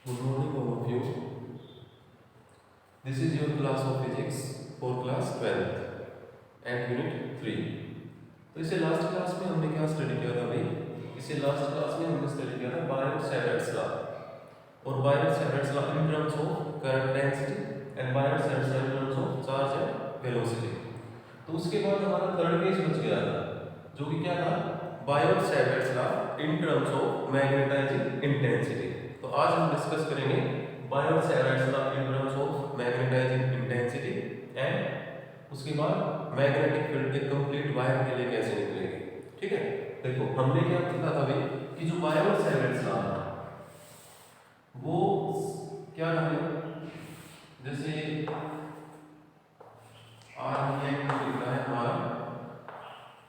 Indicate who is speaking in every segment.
Speaker 1: Good morning, all of you. This is your class of physics for class 12th and unit 3. तो इसे last class में हमने क्या study किया था भाई? इसे लास्ट क्लास में हमने स्टडी किया था बायोट-सैवर्ट्स लॉ और Biot Savart's law in terms of current density and Biot Savart's law in terms of charge and velocity. तो उसके बाद हमारा थर्ड केस बच गया था जो कि क्या था? Biot Savart's law in terms of magnetising intensity. तो आज हम डिस्कस करेंगे Biot Savart's law in terms of magnetising intensity and उसके बाद मैग्नेटिक फील्ड के कंप्लीट वायर के लिए कैसे निकलेगी. ठीक है, देखो हमने क्या सीखा था भाई कि जो बायोट-सैवर्ट्स लॉ है वो क्या है, जैसे आर ये लिख रहा है हमारा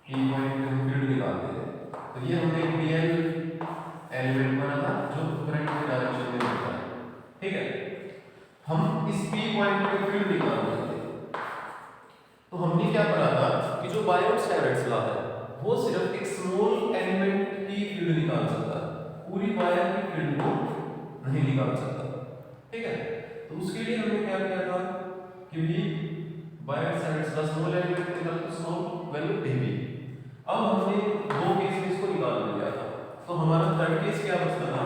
Speaker 1: ई पॉइंट पे फील्ड निकालते हैं. तो ये हमने डीएल एलिमेंट बना था जो करंट के डायरेक्शन में होता है. ठीक है, हम इस पी पॉइंट पे फील्ड निकाल रहे थे. तो हमने क्या पढ़ा था कि जो बायोट-सैवर्ट्स लॉ है वो सिर्फ एक स्मॉल एलिमेंट की फील्ड निकाल सकता है, पूरी वायर की फील्ड को नहीं निकाल सकता. ठीक है, तो उसके लिए हमने क्या किया था कि भी बायोट-सैवर्ट्स लॉ स्मॉल एलिमेंट निकाल तो स्मॉल वैल्यू dB. अब हमने दो केस में इसको निकाल लिया था. तो हमारा थर्ड केस क्या बचता था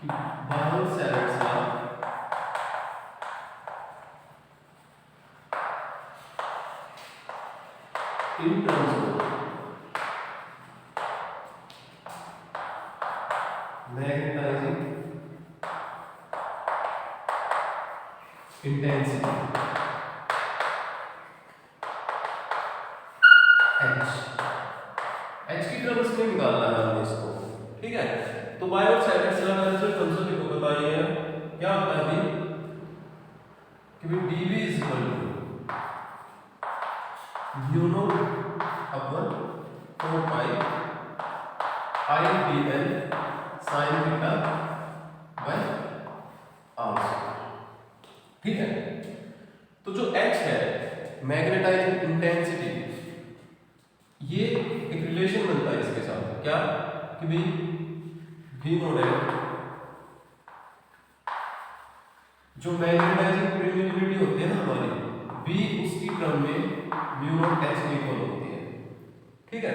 Speaker 1: कि Biot Savart's law in terms of magnetising intensity H की टर्म्स में निकालना है हमने इसको. ठीक है, तो बायोट-सैवर्ट्स लॉ का रिजल्ट हम सभी को बताइए क्या होता है कि dV is equal to mu naught upon 4 pi I dl sin theta by r. ठीक है, तो जो H है मैग्नेटाइजिंग इंटेंसिटी, ये एक रिलेशन बनता है इसके साथ क्या कि भी V नोड है जो मैग्नेटाइजिंग परमिएबिलिटी होती है ना हमारी V उसकी टर्म में म्यू नॉट H की इक्वल होती है. ठीक है,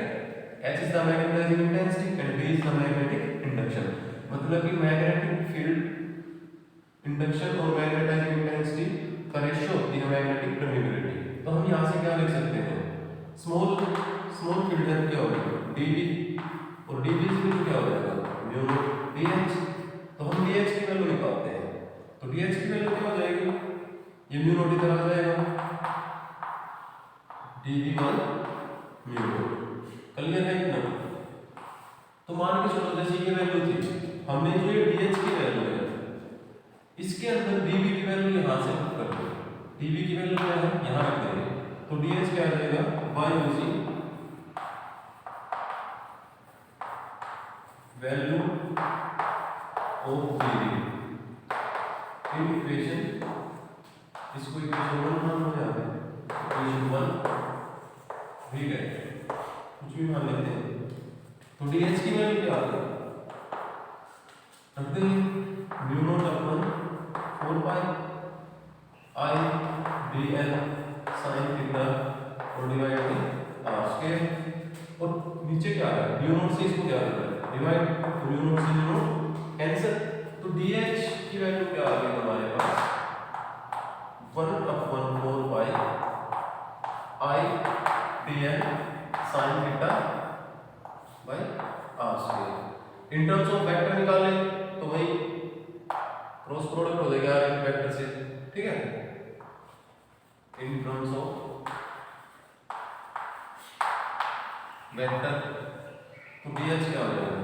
Speaker 1: H is the magnetising intensity and V is the magnetic induction. मतलब कि मैग्नेटिक फील्ड इंडक्शन और मैग्नेटाइजिंग इंटेंसिटी का रेशियो होती है मैग्नेटिक परमिएबिलिटी. तो हम यहां से क्या लिख सकते हैं, स्मॉल फील्ड है क्या होगा dV और dV इक्वल क्या हो जाएगा म्यू नॉट dH. तो हम dH की वैल्यू निकालते हैं. तो dH की वैल्यू क्या हो जाएगी, ये म्यू नॉट इधर आ जाएगा dV by mu naught. Clear है इतना? तो मान के चलो जैसे ये वैल्यू थी, हमने जो ये dH की वैल्यू है इसके अंदर dV की वैल्यू यहां से पुट कर दो. dV की वैल्यू क्या है यहां रख देंगे. तो dH क्या आ जाएगा by using value of dV in equation. इसको इक्वेशन 1 मान लो यहां पे इक्वेशन 1. ठीक है, कुछ भी मान लेते हैं. तो dH की वैल्यू क्या आ गई रख देंगे mu naught upon 4 pi I dl sin theta और डिवाइड बाय r स्क्वायर. और नीचे क्या है म्यू नॉट से इसको क्या करना है डिवाइड. तो म्यू नॉट से म्यू नॉट कैंसिल. तो dH की वैल्यू क्या आ गई हमारे पास 1 upon 4 pi I dl sin theta by r square. In terms of vector निकालें तो भाई क्रॉस प्रोडक्ट हो जाएगा इन वेक्टर से. ठीक है, इन टर्म्स ऑफ वेक्टर तो dH क्या हो जाएगा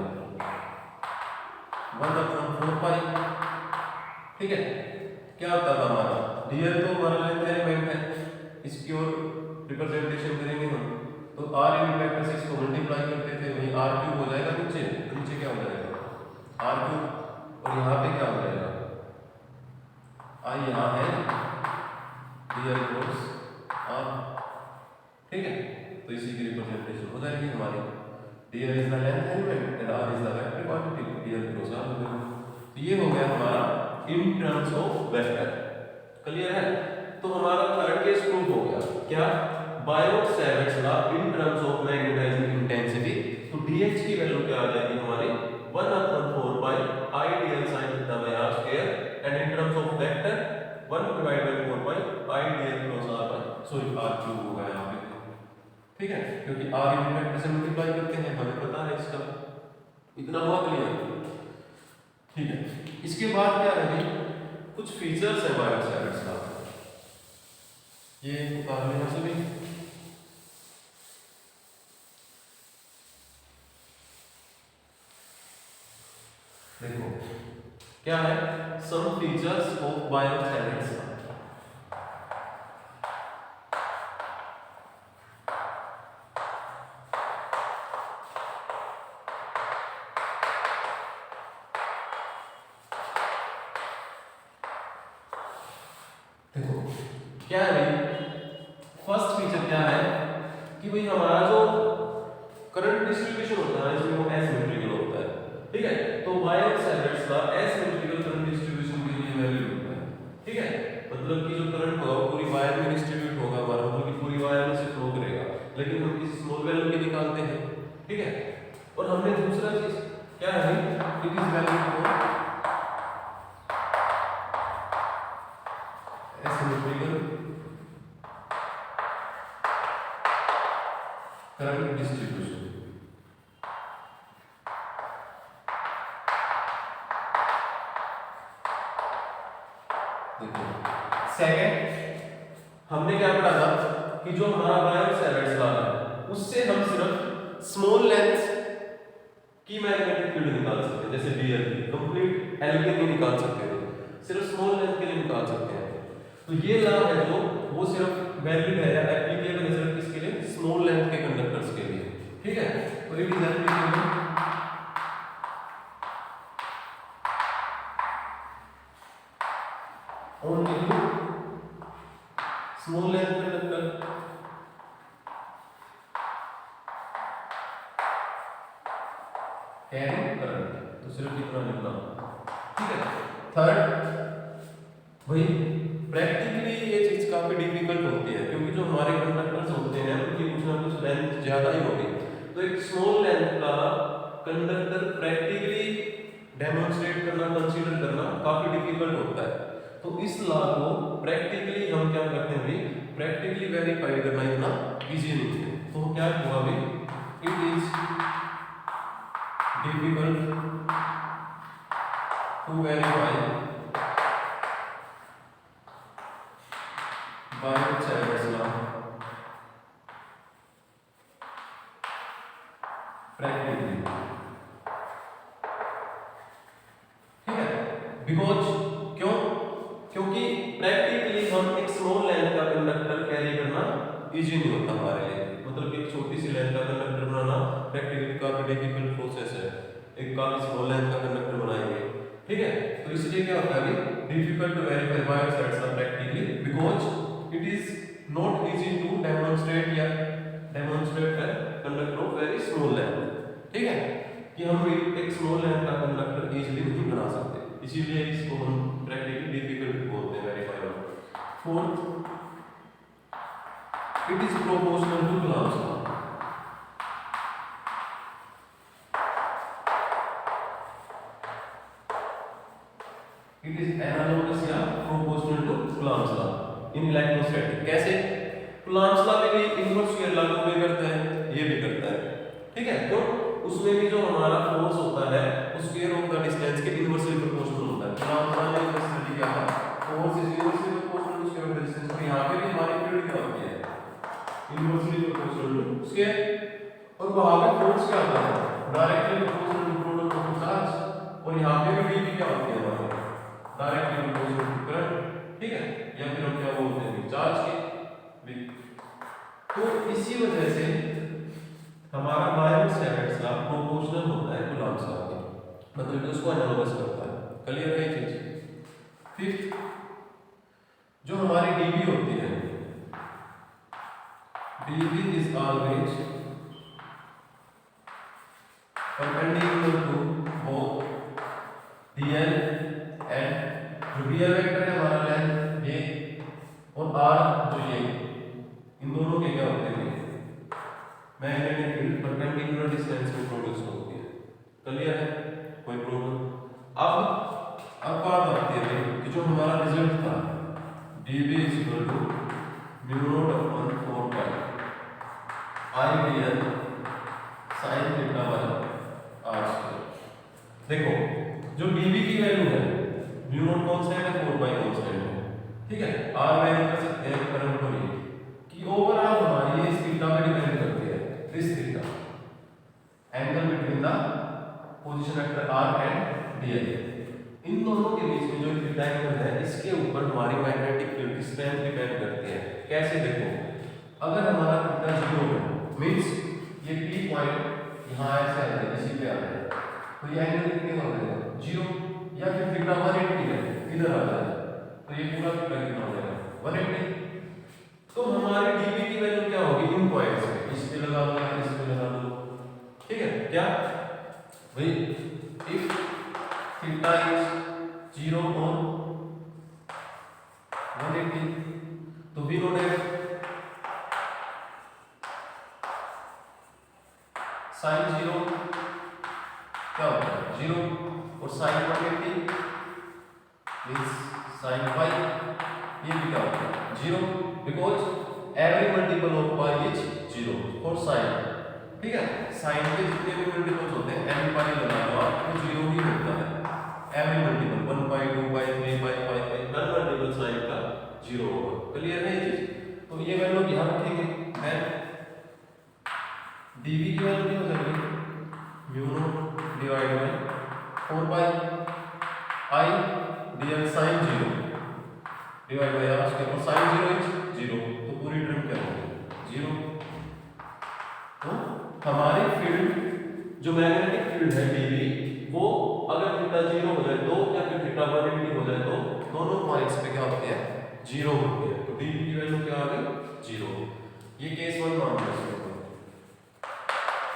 Speaker 1: 1 अपॉन 4 पाई. ठीक है, क्या होता है हमारा dl तो हमारा लेंथ एलिमेंट है, इसकी और रिप्रेजेंटेशन करेंगे हम. तो r यूनिट वेक्टर से इसको मल्टीप्लाई करते थे वही r क्यूब हो जाएगा नीचे. नीचे क्या हो जाएगा r क्यूब और यहाँ पे क्या हो जाएगा I यहाँ है dl क्रॉस r. ठीक है, तो इसी की रिप्रेजेंटेशन हो जाएगी हमारी dl is the length element and r is the vector quantity. dl cross r हो जाएगा. ये हो गया हमारा in terms of vector. Clear है? तो हमारा थर्ड केस प्रूव हो गया। क्या? Biot Savart's law in terms of magnetising intensity. तो dH की वैल्यू क्या आ जाएगी हमारी 1/4 pi I dl sin theta by r square and in terms of vector 1/4 pi I dl cross r by sorry r cube होगा यहाँ पे। ठीक है? क्योंकि r यूनिट वेक्टर से मल्टीप्लाई करते हैं, हमें पता है इसका। इतना हुआ क्लियर? ठीक है। इसके बाद क्या है? कुछ फीचर्स है बायोट-सैवर्ट्स लॉ। ये उतार लेना सभी। देखो क्या है, सम फीचर्स ऑफ बायोट-सैवर्ट्स लॉ। देखो क्या है भाई, फर्स्ट फीचर क्या है कि भाई हमारा जो करंट डिस्ट्रीब्यूशन होता है इसमें वो एसिमेट्रिकल होता है। ठीक है? तो बायोट-सैवर्ट्स का एसिमेट्रिकल करंट डिस्ट्रीब्यूशन के लिए वैल्यू होता है। ठीक है? मतलब कि जो करंट होगा वो पूरी वायर में डिस्ट्रीब्यूट होगा, हमारा मतलब कि पूरी वायर में से फ्लो करेगा, लेकिन हम किसी स्मॉल वैल्यू के निकालते हैं। ठीक है? और हमने दूसरा चीज क्या है, it is value for asymmetrical current distribution. देखो सेकंड हमने क्या पढ़ा था कि जो हमारा बायोट-सैवर्ट्स लॉ है उससे हम सिर्फ स्मॉल लेंथ की मैग्नेटिक फील्ड निकाल सकते हैं, जैसे dl की कंप्लीट L के नहीं निकाल सकते, सिर्फ स्मॉल लेंथ के लिए निकाल सकते हैं। तो ये लॉ है जो वो सिर्फ वैलिड है या एप्लीकेबल है सिर्फ किसके लिए? स्मॉल लेंथ के कंडक्टर्स के लिए। ठीक है? तो it is applicable only to small length conductor। Carry current, तो सिर्फ इतना लिखना। ठीक है? थर्ड भाई प्रैक्टिकली ये चीज काफी डिफिकल्ट होती है क्योंकि जो हमारे कंडक्टर्स होते हैं उनकी कुछ ना कुछ लेंथ ज्यादा ही होगी। तो एक स्मॉल लेंथ का कंडक्टर प्रैक्टिकली डेमोंस्ट्रेट करना, कंसीडर करना काफी डिफिकल्ट होता है। तो इस लॉ को प्रैक्टिकली हम क्या करते हैं भाई, प्रैक्टिकली वेरीफाई करना इतना इजी नहीं है। तो क्या हुआ भाई, it is difficult to verify Biot Savart's law practically. ठीक है? बिकॉज क्यों? क्योंकि प्रैक्टिकली हम एक स्मॉल लेंथ का कंडक्टर कैरी करना इजी नहीं होता हमारे लिए। मतलब एक छोटी सी लेंथ का कंडक्टर बनाना प्रैक्टिकली काफी डिफिकल्ट प्रोसेस है। एक काफी स्मॉल लेंथ का कंडक्टर बनाएंगे। ठीक है? तो इसलिए क्या होता है, difficult to verify Biot Savart's law practically because it is not easy to demonstrate या डेमोंस्ट्रेट है conductor of very small length. ठीक है? कि हम एक स्मॉल लेंथ का कंडक्टर इजीली नहीं बना सकते, इसीलिए इसको हम प्रैक्टिकली डिफिकल्ट बोलते हैं वेरीफाई करना। Fourth, it is proportional to Coulomb's law. It is analogous या proportional to Coulomb's law in electrostatic. कैसे? कूलॉम्स लॉ में भी इनवर्स स्क्वायर लॉ को भी करता है, ये भी करता है। ठीक है? तो उसमें भी जो हमारा फोर्स होता है वो स्क्वायर ऑफ द डिस्टेंस के इनवर्सली प्रोपोर्शनल होता है। कूलॉम्स लॉ ने इसको स्टडी किया था, force is inversely proportional to square of the distance. तो यहां पे भी हमारी फील्ड क्या होती है, इनवर्सली प्रोपोर्शनल टू स्क्वायर। और वहां पे फोर्स क्या होता है, directly proportional to product of charge. और यहां पे भी dP क्या होती है हमारी, डायरेक्टली प्रोपोर्शनल टू करंट। ठीक है? या फिर हम क्या बोलते हैं, चार्ज के। तो इसी वजह से हमारा बायोट-सैवर्ट्स लॉ प्रोपोर्शनल होता है कूलॉम्स लॉ के, मतलब कि उसको एनालोगस करता है। क्लियर है ये चीज? फिफ्थ, जो हमारी dB होती है, dB is always perpendicular to both dl दोनों के क्या होते हैं मैग्नेटिक फील्ड परपेंडिकुलर डिस्टेंस में प्रोड्यूस होती है। क्लियर है? कोई प्रॉब्लम? अब बात आती है कि जो हमारा रिजल्ट था dB mu naught upon 4 pi ideal sin theta by r square. देखो जो dB की वैल्यू है म्यू नॉट कांस्टेंट है 4 पाई कांस्टेंट है, ठीक है। r वैल्यू कर सकते हैं करंट को लिए कि ओवरऑल हमारी ये थीटा पे डिपेंड करती है। This theta angle between the position vector r and dl, इन दोनों के बीच में जो थीटा एंगल है इसके ऊपर हमारी मैग्नेटिक फील्ड की स्ट्रेंथ डिपेंड करती है। कैसे? देखो अगर हमारा थीटा 0 है मींस ये P पॉइंट यहां ऐसे आ रहा है, इसी पे आ रहा है, तो ये एंगल कितने हो जाएगा 0, या फिर थीटा 180 है इधर आ जाए तो ये पूरा थीटा कितना हो जाएगा 180। तो हमारी dB की वैल्यू क्या होगी इन पॉइंट्स पे, इस पे लगा दो या इस पे लगा दो, ठीक है। क्या भाई इफ थीटा इज 0 और 180 तो वी नो दैट sin 0 क्या होता है 0 और sin 180 मींस sin pi ये भी क्या होता है 0 because every multiple of pi is 0 for sin, ठीक है। sin के जितने भी मल्टीपल्स होते हैं n pi लगा दो आप तो 0 ही होता है। Every multiple 1 pi 2 pi 3 pi 5 pi हर मल्टीपल sin का 0 होगा। क्लियर है ये चीज? तो ये वैल्यू ध्यान रखेंगे। देन dB की वैल्यू क्या हो जाएगी mu naught divide by 4 pi I dl sin 0 divide by r square, और sin 0 इज 0 तो पूरी टर्म क्या होगी 0। तो हमारी फील्ड जो मैग्नेटिक फील्ड है dB वो अगर थीटा 0 हो जाए तो या फिर थीटा 180 हो जाए तो दोनों पॉइंट्स पे क्या होती है 0 होती है। तो dB की वैल्यू क्या आ गई 0। ये केस 1 मान लो,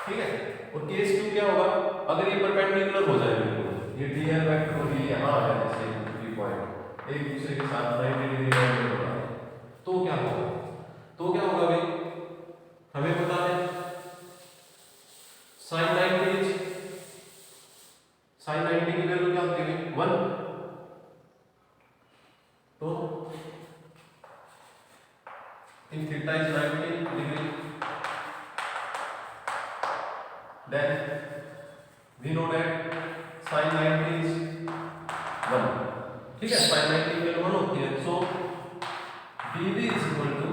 Speaker 1: ठीक है। और केस 2 क्या होगा अगर ये परपेंडिकुलर हो जाए बिल्कुल, ये dl वेक्टर और ये यहां आ जाए जैसे ये पॉइंट एक दूसरे के साथ 90 डिग्री एंगल होगा तो क्या होगा भाई हमें पता है sin 90 की वैल्यू क्या होती है 1, तो in theta is 90 degree then we know that sin 90 is 1, ठीक है। sin 90 की वैल्यू 1 होती है, so dB is equal to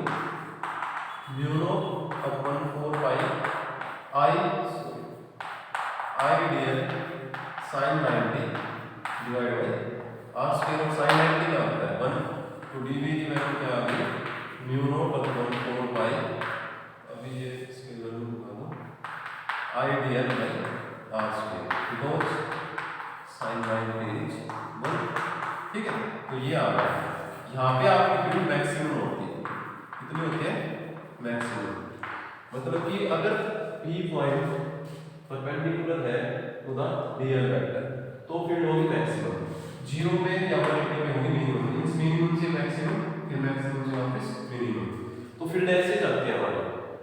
Speaker 1: mu naught upon 4 pi I dl sin 90 divide by r square, और sin 90 क्या होता है 1, तो dB की वैल्यू क्या आ गई म्यू नॉट अपॉन 4 पाई, अभी ये इसकी वैल्यू निकालो I dl by r square because sin 90 is 1, ठीक है। तो ये आ रहा है यहाँ पे आपकी फील्ड मैक्सिमम होती है, कितनी होती है मैक्सिमम, मतलब कि अगर P पॉइंट परपेंडिकुलर है टू द dl वेक्टर तो फील्ड होगी मैक्सिमम, 0 में या 180 में होगी मिनिमम, मींस मिनिमम से मैक्सिमम फिर मैक्सिमम से वापस मिनिमम, तो फील्ड ऐसे जाती है हमारी,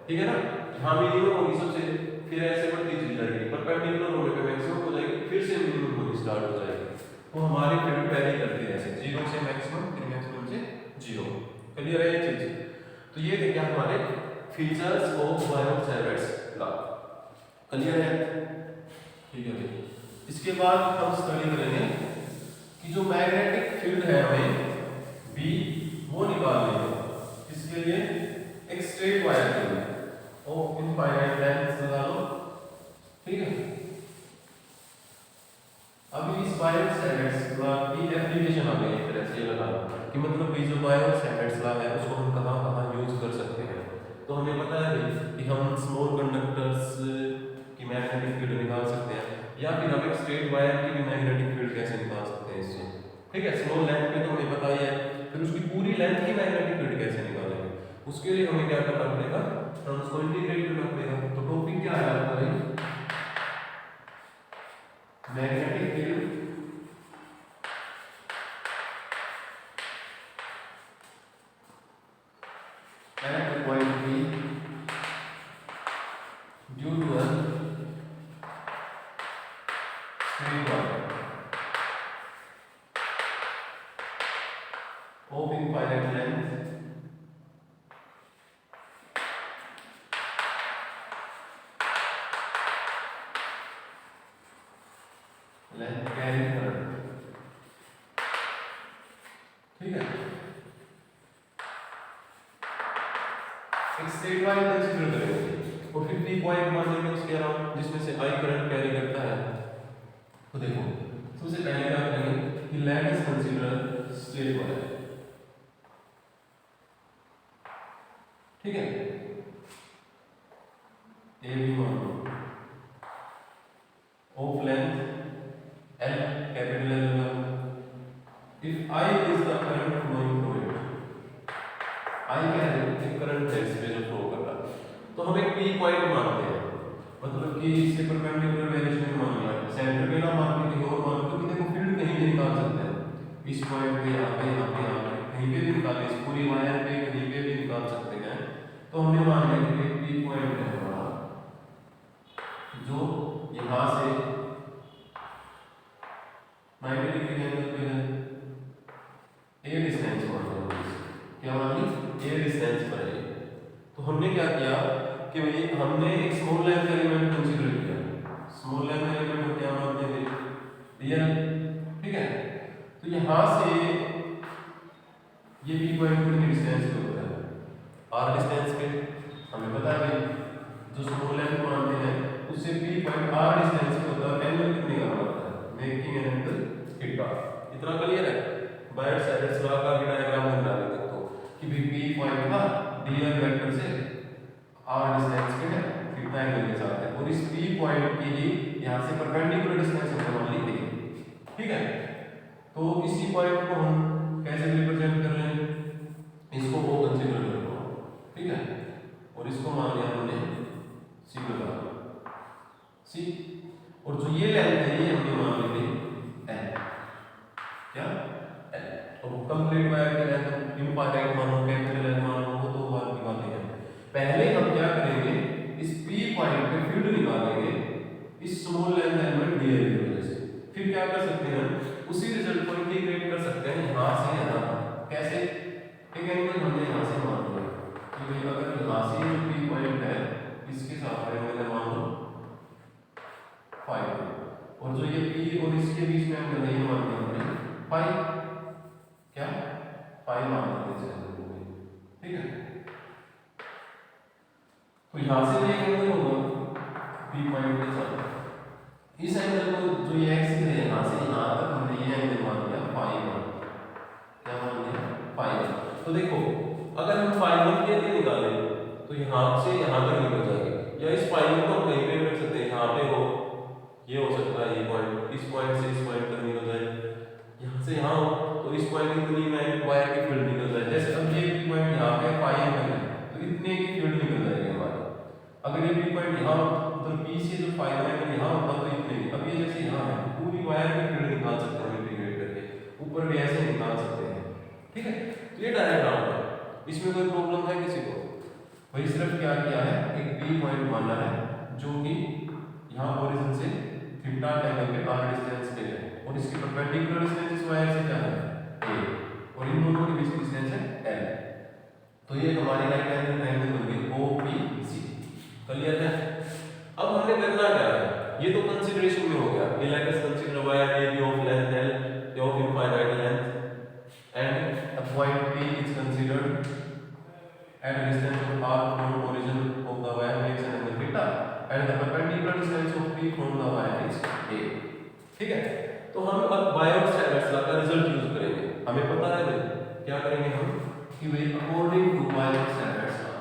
Speaker 1: ठीक है ना। यहाँ मिनिमम होगी सबसे, फिर ऐसे बढ़ती चली जाएगी, परपेंडिकुलर होने पे मैक्सिमम हो जाएगी, फिर से मिनिमम होनी स्टार्ट हो जाएगी। तो हमारी फील्ड पहले ही करती है ऐसे 0 से मैक्सिमम फिर मैक्सिमम से 0। क्लियर है ये चीज? तो ये थे क्या हमारे फीचर्स ऑफ बायो-सैवर्ट्स लॉ। क्लियर है? ठीक है भाई। इसके बाद हम स्टडी करेंगे कि जो मैग्नेटिक फील्ड है हमें B वो निकालनी है, इसके लिए एक स्ट्रेट वायर के लिए और इनफाइनाइट लेंथ लगा लो, ठीक है। अभी इस बायो-सैवर्ट्स लॉ की एप्लीकेशन आ गई एक तरह से लगा लो कि मतलब ये जो बायो-सैवर्ट्स लॉ है उसको हम कहाँ यूज कर सकते हैं। तो हमें पता है कि हम स्मॉल कंडक्टर्स की मैग्नेटिक फील्ड निकाल सकते हैं, या फिर हम एक स्ट्रेट वायर की भी मैग्नेटिक फील्ड कैसे निकाल सकते हैं इससे, ठीक है। स्मॉल लेंथ पे तो हमें पता ही है, फिर उसकी पूरी लेंथ की मैग्नेटिक फील्ड कैसे निकालेंगे, उसके लिए हमें क्या करना पड़ेगा, टर्म्स को इंटीग्रेट करना पड़ेगा। तो टॉपिक क्या है आपका magnetic field at point P length carry current, ठीक है। एक स्ट्रेट लाइन कंसीडर करेंगे और 50 पॉइंट मान लेंगे उसके अराउंड, जिसमें से आई करंट कैरी करता है। तो देखो सबसे पहले क्या करेंगे कि let us consider straight line, ठीक है। ए बी मान लो of length L, capital L, if I is the current flowing through it, I क्या है एक करंट है इसमें जो फ्लो कर रहा है, तो हम एक P पॉइंट मानते हैं, मतलब कि इससे परपेंडिकुलर डायरेक्शन में मान लिया, सेंटर पे ना मान के कहीं और मान लो, क्योंकि देखो फील्ड कहीं भी निकाल सकते हैं, इस पॉइंट पे यहाँ पे कहीं पे भी निकाले, इस पूरी वायर पे कहीं पे भी निकाल सकते हैं। तो हमने मान लिया कि एक P पॉइंट है हमारा, जो यहाँ से 90 डिग्री एंगल पे है, ए डिस्टेंस मान लो, क्या मान ली ए डिस्टेंस पर है। तो हमने क्या किया कि भाई हमने एक स्मॉल लेंथ एलिमेंट कंसीडर किया, स्मॉल लेंथ एलिमेंट को क्या मानते हैं रियल, ठीक है। तो यहाँ से ये बी पॉइंट कितनी डिस्टेंस पे होता है, आर डिस्टेंस पे, हमें पता है भाई जो स्मॉल लेंथ मानते हैं उससे बी पॉइंट आर डिस्टेंस पे होता है, एंगल कितने का होता है, मेकिंग एन एंगल थीटा। इतना क्लियर है। बायट साइड्स लॉ का भी डायग्राम बना लेते हो कि भी पी पॉइंट था डीएल वेक्टर से आर डिस्टेंस पे है, थीटा एंगल के साथ है, और इस पी पॉइंट की ही यहां से परपेंडिकुलर डिस्टेंस हमने मान ली थी, ठीक है। तो इसी पॉइंट को हम कैसे रिप्रेजेंट कर रहे हैं, इसको वो कंसीडर कर लो, ठीक है, और इसको मान लिया हमने सी लगा सी, और जो ये लेंथ है ये हमने मान ली थी एल, क्या एल। अब कंप्लीट वायर की लेंथ इनफाइनाइट मानो, कैपिटल एल मानो, वो तो बात की बात है। पहले हम क्या करेंगे, इस पी पॉइंट पे फील्ड निकालेंगे इस स्मॉल लेंथ एलिमेंट डीएल की वजह से, फिर क्या कर सकते हैं उसी रिजल्ट को इंटीग्रेट कर सकते हैं यहां से यहां, कैसे, एक एंगल हमने यहां से मान लिया कि भाई अगर यहां से जो पी पॉइंट है इसके साथ एंगल मान लो 5, और जो ये पी और इसके बीच में एंगल है ये मान लिया हमने 5, क्या 5 मान लेते हैं, ठीक है। तो यहां से ये एंगल होगा पी पॉइंट के साथ, इस एंगल को जो ये एक्सिस है यहां से यहां तक हमने ये एंगल मान लिया 5, क्या मान लिया 5। तो देखो अगर हम 5 के लिए निकालें तो यहां से यहां तक निकल जाएगा, या इस 5 को हम कहीं पे भी रख सकते हैं, यहां पे हो, ये हो सकता है ये पॉइंट, इस पॉइंट से इस पॉइंट तक निकल जाए, यहां से यहां हो तो इस पॉइंट की इतनी मैग्नेटिक वायर की फील्ड निकल जाए, जैसे अब ये पॉइंट यहां पे 5 एंगल है तो इतने की फील्ड निकल जाएगी हमारी। अगर ये पॉइंट यहां तो पी से जो 5 एंगल यहां होता तो इतने की, अब ये जैसे यहां है पूरी वायर की फील्ड निकाल सकते हैं इंटीग्रेट करके, ऊपर भी ऐसे निकाल सकते हैं, ठीक है। तो ये डायग्राम है, इसमें कोई प्रॉब्लम है किसी को? भाई सिर्फ क्या किया है, एक पी पॉइंट माना है जो कि यहां ओरिजिन से थीटा एंगल पे आर डिस्टेंस पे है, और इसकी परपेंडिकुलर डिस्टेंस इस वायर से क्या है ए, और इन दोनों के बीच की डिस्टेंस है एल। तो ये हमारी राइट एंगल ट्रायंगल बन गई ओपीसी, क्लियर है। अब हमने करना क्या है, ये तो कंसीडरेशन में हो गया, let us consider wire A B of length L of infinite length and the point P is considered at a distance of r from origin of the wire makes an angle theta and the perpendicular distance of P from the wire is a, ठीक है। तो हम अब बायोट-सैवर्ट्स law का result use करेंगे, हमें पता है भाई क्या करेंगे हम कि भाई according to Biot Savart's law,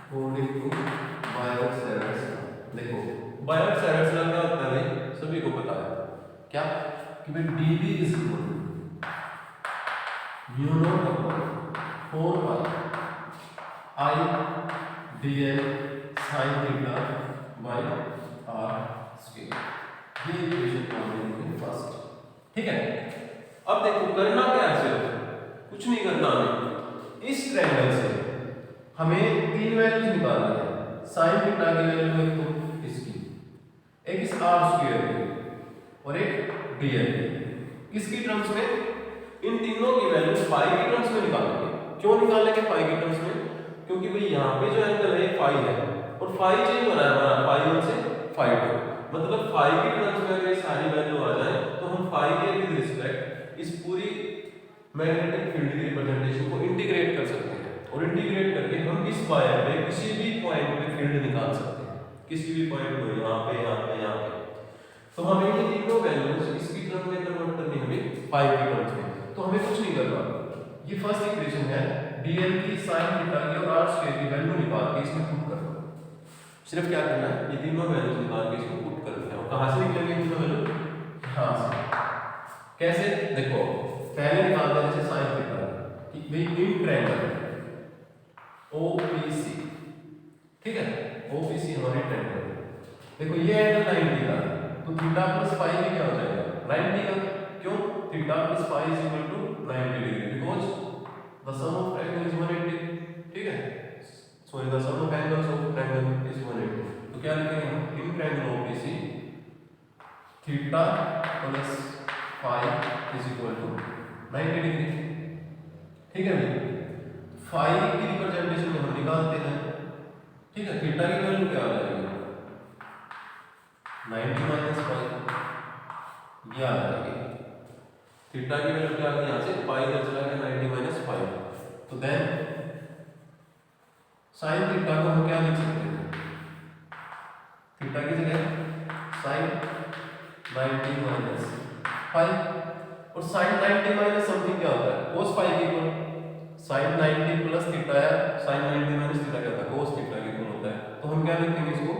Speaker 1: according to Biot Savart's law, देखो बायोट-सैवर्ट्स लॉ क्या होता है भाई, सभी को पता है क्या कि भाई dB is equal to mu naught upon 4 pi I dl sin theta by r square, ये इक्वेशन हमने फर्स्ट, ठीक है। अब देखो करना क्या है, सिर्फ कुछ नहीं करना, हमें इस ट्रायंगल से हमें तीन वैल्यूज निकालनी है, sin थीटा की वैल्यू एक तो इसकी, एक इस r स्क्वायर की, और एक dl किसकी टर्म्स में, इन तीनों की वैल्यू पाई की टर्म्स में निकालेंगे। क्यों निकालेंगे पाई की टर्म्स में, क्योंकि भाई यहाँ पे जो एंगल है पाई है और फाई चेंज हो रहा है हमारा फाई 1 से फाई 2, मतलब फाई की टर्म्स में अगर ये सारी वैल्यू आ जाए तो हम फाई के विद रिस्पेक्ट इस पूरी मैग्नेटिक फील्ड की रिप्रेजेंटेशन को इंटीग्रेट कर सकते हैं, और इंटीग्रेट करके हम इस वायर पे किसी भी पॉइंट पे फील्ड निकाल सकते हैं, किसी भी पॉइंट पे, यहाँ पे यहाँ पे यहाँ पे। तो हमें ये तीनों वैल्यूज इसकी टर्म में कन्वर्ट करनी है हमें फाई की टर्म्स में। तो हमें कुछ नहीं करना, ये फर्स्ट इक्वेशन है dl की sin थीटा की और r स्क्वायर की वैल्यू निकाल के इसमें पुट कर दो। सिर्फ क्या करना है, ये तीनों वैल्यूज निकाल के इसमें पुट कर देना है। और कहां से निकलेंगे तीनों वैल्यू? यहां से। कैसे? देखो पहले निकालते हैं जैसे sin थीटा कि भाई इन ट्रायंगल OPC, ठीक है, OPC हमारे ट्रायंगल, देखो ये एंगल 90 का, तो थीटा प्लस फाई में क्या हो जाएगा 90 का। क्यों? Theta plus phi is equal to 90 degree, because the sum of angle is 180, ठीक है, sorry the sum of angles of triangle is 180। तो क्या लिखेंगे हम, in triangle OPC theta plus phi is equal to 90 degree, ठीक है भाई। Phi की रिप्रेजेंटेशन में हम निकालते हैं, ठीक है, थीटा की वैल्यू क्या आ जाएगी 90 माइनस फाई, ये आ जाएगी थीटा की वैल्यू क्या आ गई, यहाँ से पाई इधर चला गया 90 माइनस फाई। तो देन साइन थीटा को हम क्या लिख सकते हैं, थीटा की जगह साइन 90 माइनस फाई, और साइन 90 माइनस समथिंग क्या होता है कोस फाई के इक्वल, साइन 90 प्लस थीटा है, साइन 90 माइनस थीटा क्या होता है कोस थीटा के इक्वल होता है। तो हम क्या लिखेंगे इसको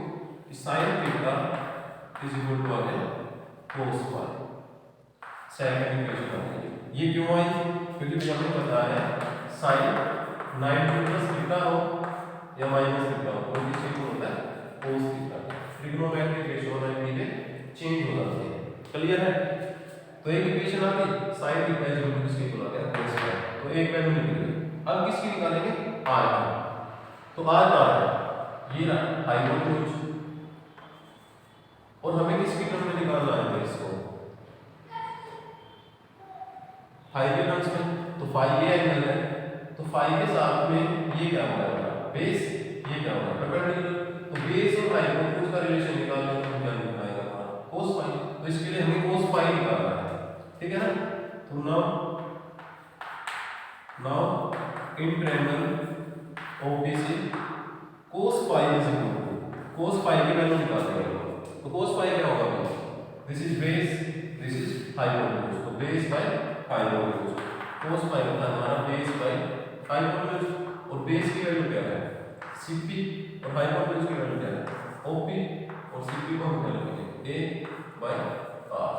Speaker 1: कि sine theta is equal to आ गया कोस फाई, सेकंड इक्वेशन आ गई। ये क्यों आई? क्योंकि हमें पता है साइन 90 प्लस थीटा हो या माइनस थीटा हो, तो किसी को होता है कोस थीटा। ट्रिग्नोमेट्रिक रेशियो 90 पे चेंज हो जाती है, क्लियर है? तो एक इक्वेशन आ गई, sine theta is equal to किसके इक्वल आ गया कोस फाई, तो एक वैल्यू निकल गई। अब किसकी निकालेंगे, r की। तो r का है ये ना हाइपोटेन्यूज, और हमें किसकी टर्म में निकालना है तो इसको फाई के टर्म्स में। तो फाई ये एंगल है, तो फाई के साथ में ये क्या होगा बेस, ये क्या होगा परपेंडिकुलर। तो बेस और हाइपोटेन्यूज का रिलेशन निकालने में क्या निकलेगा हमारा कोस फाई, तो इसके लिए हमें कोस फाई निकालना है, ठीक है ना। तो now in triangle OPC cos phi is equal to, cos phi की वैल्यू निकालेंगे, तो कोस फाई क्या होगा, this is base, this is hypotenuse, तो base by hypotenuse, cos phi होता है हमारा बेस बाय हाइपोटेन्यूज। और बेस की वैल्यू क्या है CP, और हाइपोटेन्यूज की वैल्यू क्या है OP, और CP को हम क्या लिखेंगे A बाय R।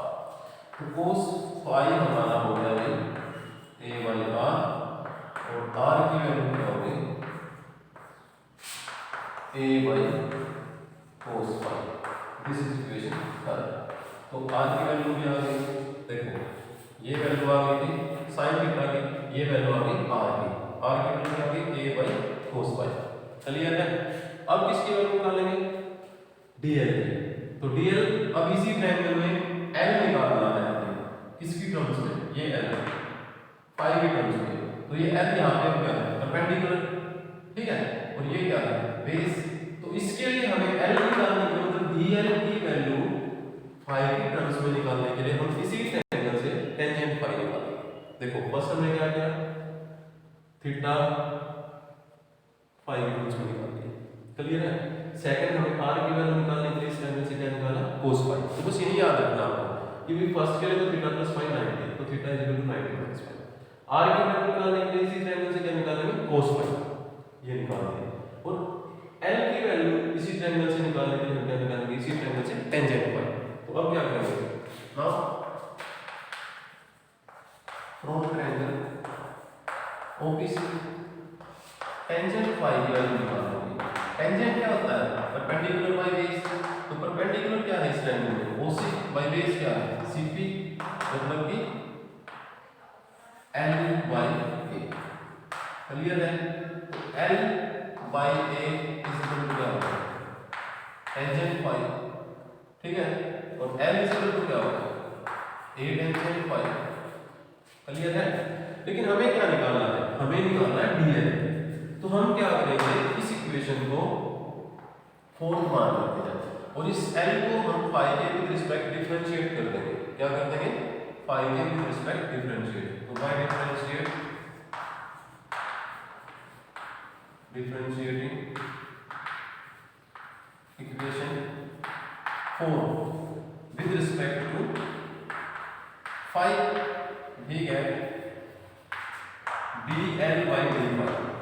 Speaker 1: तो कोस फाई हमारा हो गया भाई A बाय R, और R की वैल्यू क्या होगी A by cos phi, this is equation 3। तो R की वैल्यू भी आ गई, देखो ये वैल्यू आ गई थी साइन थीटा की, ये वैल्यू आ गई R की, R की वैल्यू क्या आ गई A by cos phi, clear है। अब किसकी वैल्यू निकालेंगे dl की, तो dl अब इसी ट्रायंगल में l निकालना है हमें, किसकी टर्म्स में, ये l फाई की टर्म्स में, तो ये l यहाँ पे क्या है परपेंडिकुलर, ठीक है, और ये क्या है बेस। तो इसके लिए हमें l निकालने के लिए, मतलब dl की वैल्यू फाई की टर्म्स में निकालने के लिए हम इसी ट्रायंगल से टेंजेंट फाई निकालेंगे। देखो फर्स्ट हमने क्या किया, थीटा फाई की टर्म्स में निकाल दिया, क्लियर है। सेकंड हमें r की वैल्यू निकालने के लिए इस ट्रायंगल से क्या निकाला कोस फाई। तो बस यही याद रखना आपको कि भी फर्स्ट के लिए तो थीटा प्लस फाई 90, तो theta is equal to 90 minus phi. r की वैल्यू निकालने के लिए इसी ट्रायंगल से क्या निकालेंगे कोस फाई, ये निकाल दिया। और l की वैल्यू इसी ट्रायंगल से निकालने के लिए हम क्या निकालेंगे इसी ट्रायंगल से टेंजेंट फाई। तो अब क्या करेंगे, now from triangle OPC tangent phi की वैल्यू निकालेंगे। टेंजेंट क्या होता है परपेंडिकुलर बाय बेस, तो परपेंडिकुलर क्या है इस ट्रायंगल में OC बाय बेस क्या है CP, मतलब कि L बाय A, क्लियर है। तो L by A is equal to क्या होगा टेंजेंट फाई, ठीक है, और L इज इक्वल टू क्या होगा A टेंजेंट फाई, क्लियर है। लेकिन हमें क्या निकालना है, हमें निकालना है dl। तो हम क्या करेंगे, इस इक्वेशन को फोर्थ मान लेते हैं और इस l को हम फाई के विद रिस्पेक्ट डिफरेंशिएट कर देंगे। क्या कर देंगे? फाई के विद रिस्पेक्ट डिफरेंशिएट। तो by differentiating equation 4 with respect to phi we get dl by dy,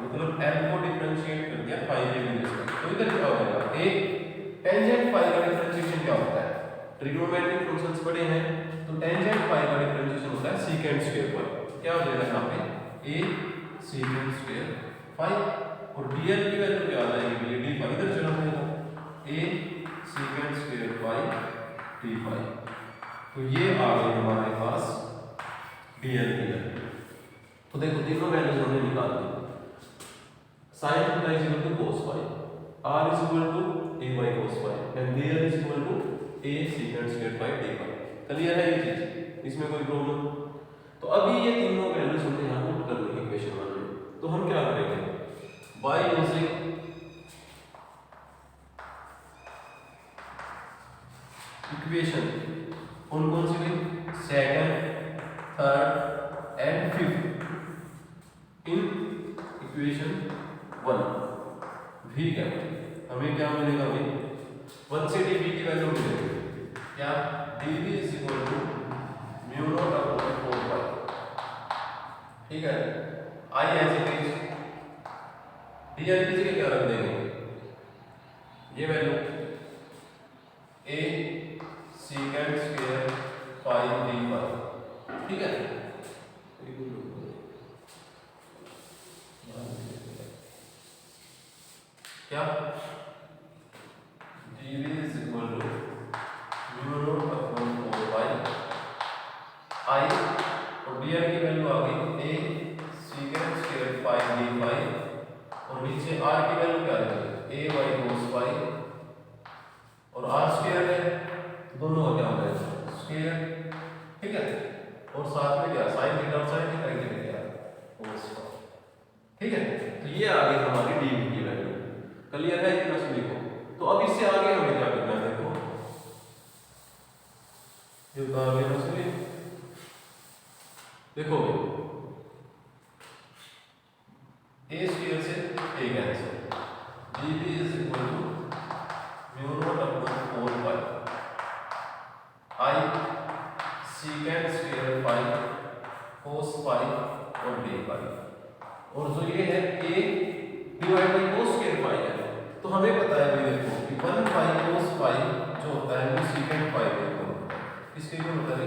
Speaker 1: मतलब l को डिफरेंशिएट कर दिया फाई के विद रिस्पेक्ट। तो इधर क्या हो जाएगा? एक टेंजेंट फाई का डिफरेंशिएशन क्या होता है? ट्रिग्नोमेट्रिक फंक्शंस पढ़े हैं तो टेंजेंट फाई का डिफरेंशिएशन होता है सीकेंट स्क्वायर फाई। क्या हो जाएगा यहाँ पे? a सीकेंट स्क्वायर फाई और dl की वैल्यू क्या आ जाएगी? ये d फाई इधर चला जाएगा a secant square phi d phi. तो ये आ गई हमारे पास dl की वैल्यू। तो देखो तीनों वैल्यूज हमने निकाल दी। sin theta is equal to cos phi, r is equal to a by cos phi and dl is equal to a secant square phi d phi. Clear है ये चीज? इसमें कोई प्रॉब्लम? तो अभी ये तीनों वैल्यूज हमने यहां पुट कर दी इक्वेशन 1 में। तो हम क्या करेंगे? बाय यूजिंग इक्वेशन कौन सी हुई? Second, third and fifth in equation 1 v क्या हमें क्या मिलेगा भाई? 1 से dv की वैल्यू मिलेगी क्या? dv is equal to mu naught upon 4 pi. ठीक है, i as it is dl की जगह क्या रख देंगे? ये value a secant square phi d phi. ठीक है, क्या dv is equal to mu naught upon 4 pi i और dr की वैल्यू आ गई a secant square phi d phi और नीचे r की वैल्यू क्या आ गई? a by cos फाई और r स्क्वायर है तो दोनों का क्या हो जाएगा? स्क्वायर। ठीक है, और साथ में क्या sin थीटा और sin थीटा की जगह क्या? cos phi. ठीक है, तो ये आ गई हमारी dv की वैल्यू। क्लियर है इतना सभी को? तो अब इससे आगे हमें क्या करना है? देखो ये तो आगे ना सभी देखो a स्क्वायर से a cancel, dv is equal to mu naught upon 4 pi i secant square phi cos phi और d फाई और जो ये है a divide by cos square phi है। तो हमें पता है भाई देखो कि 1 पाई cos फाई जो होता है वो secant फाई के इक्वल होता है। किसके इक्वल होता है?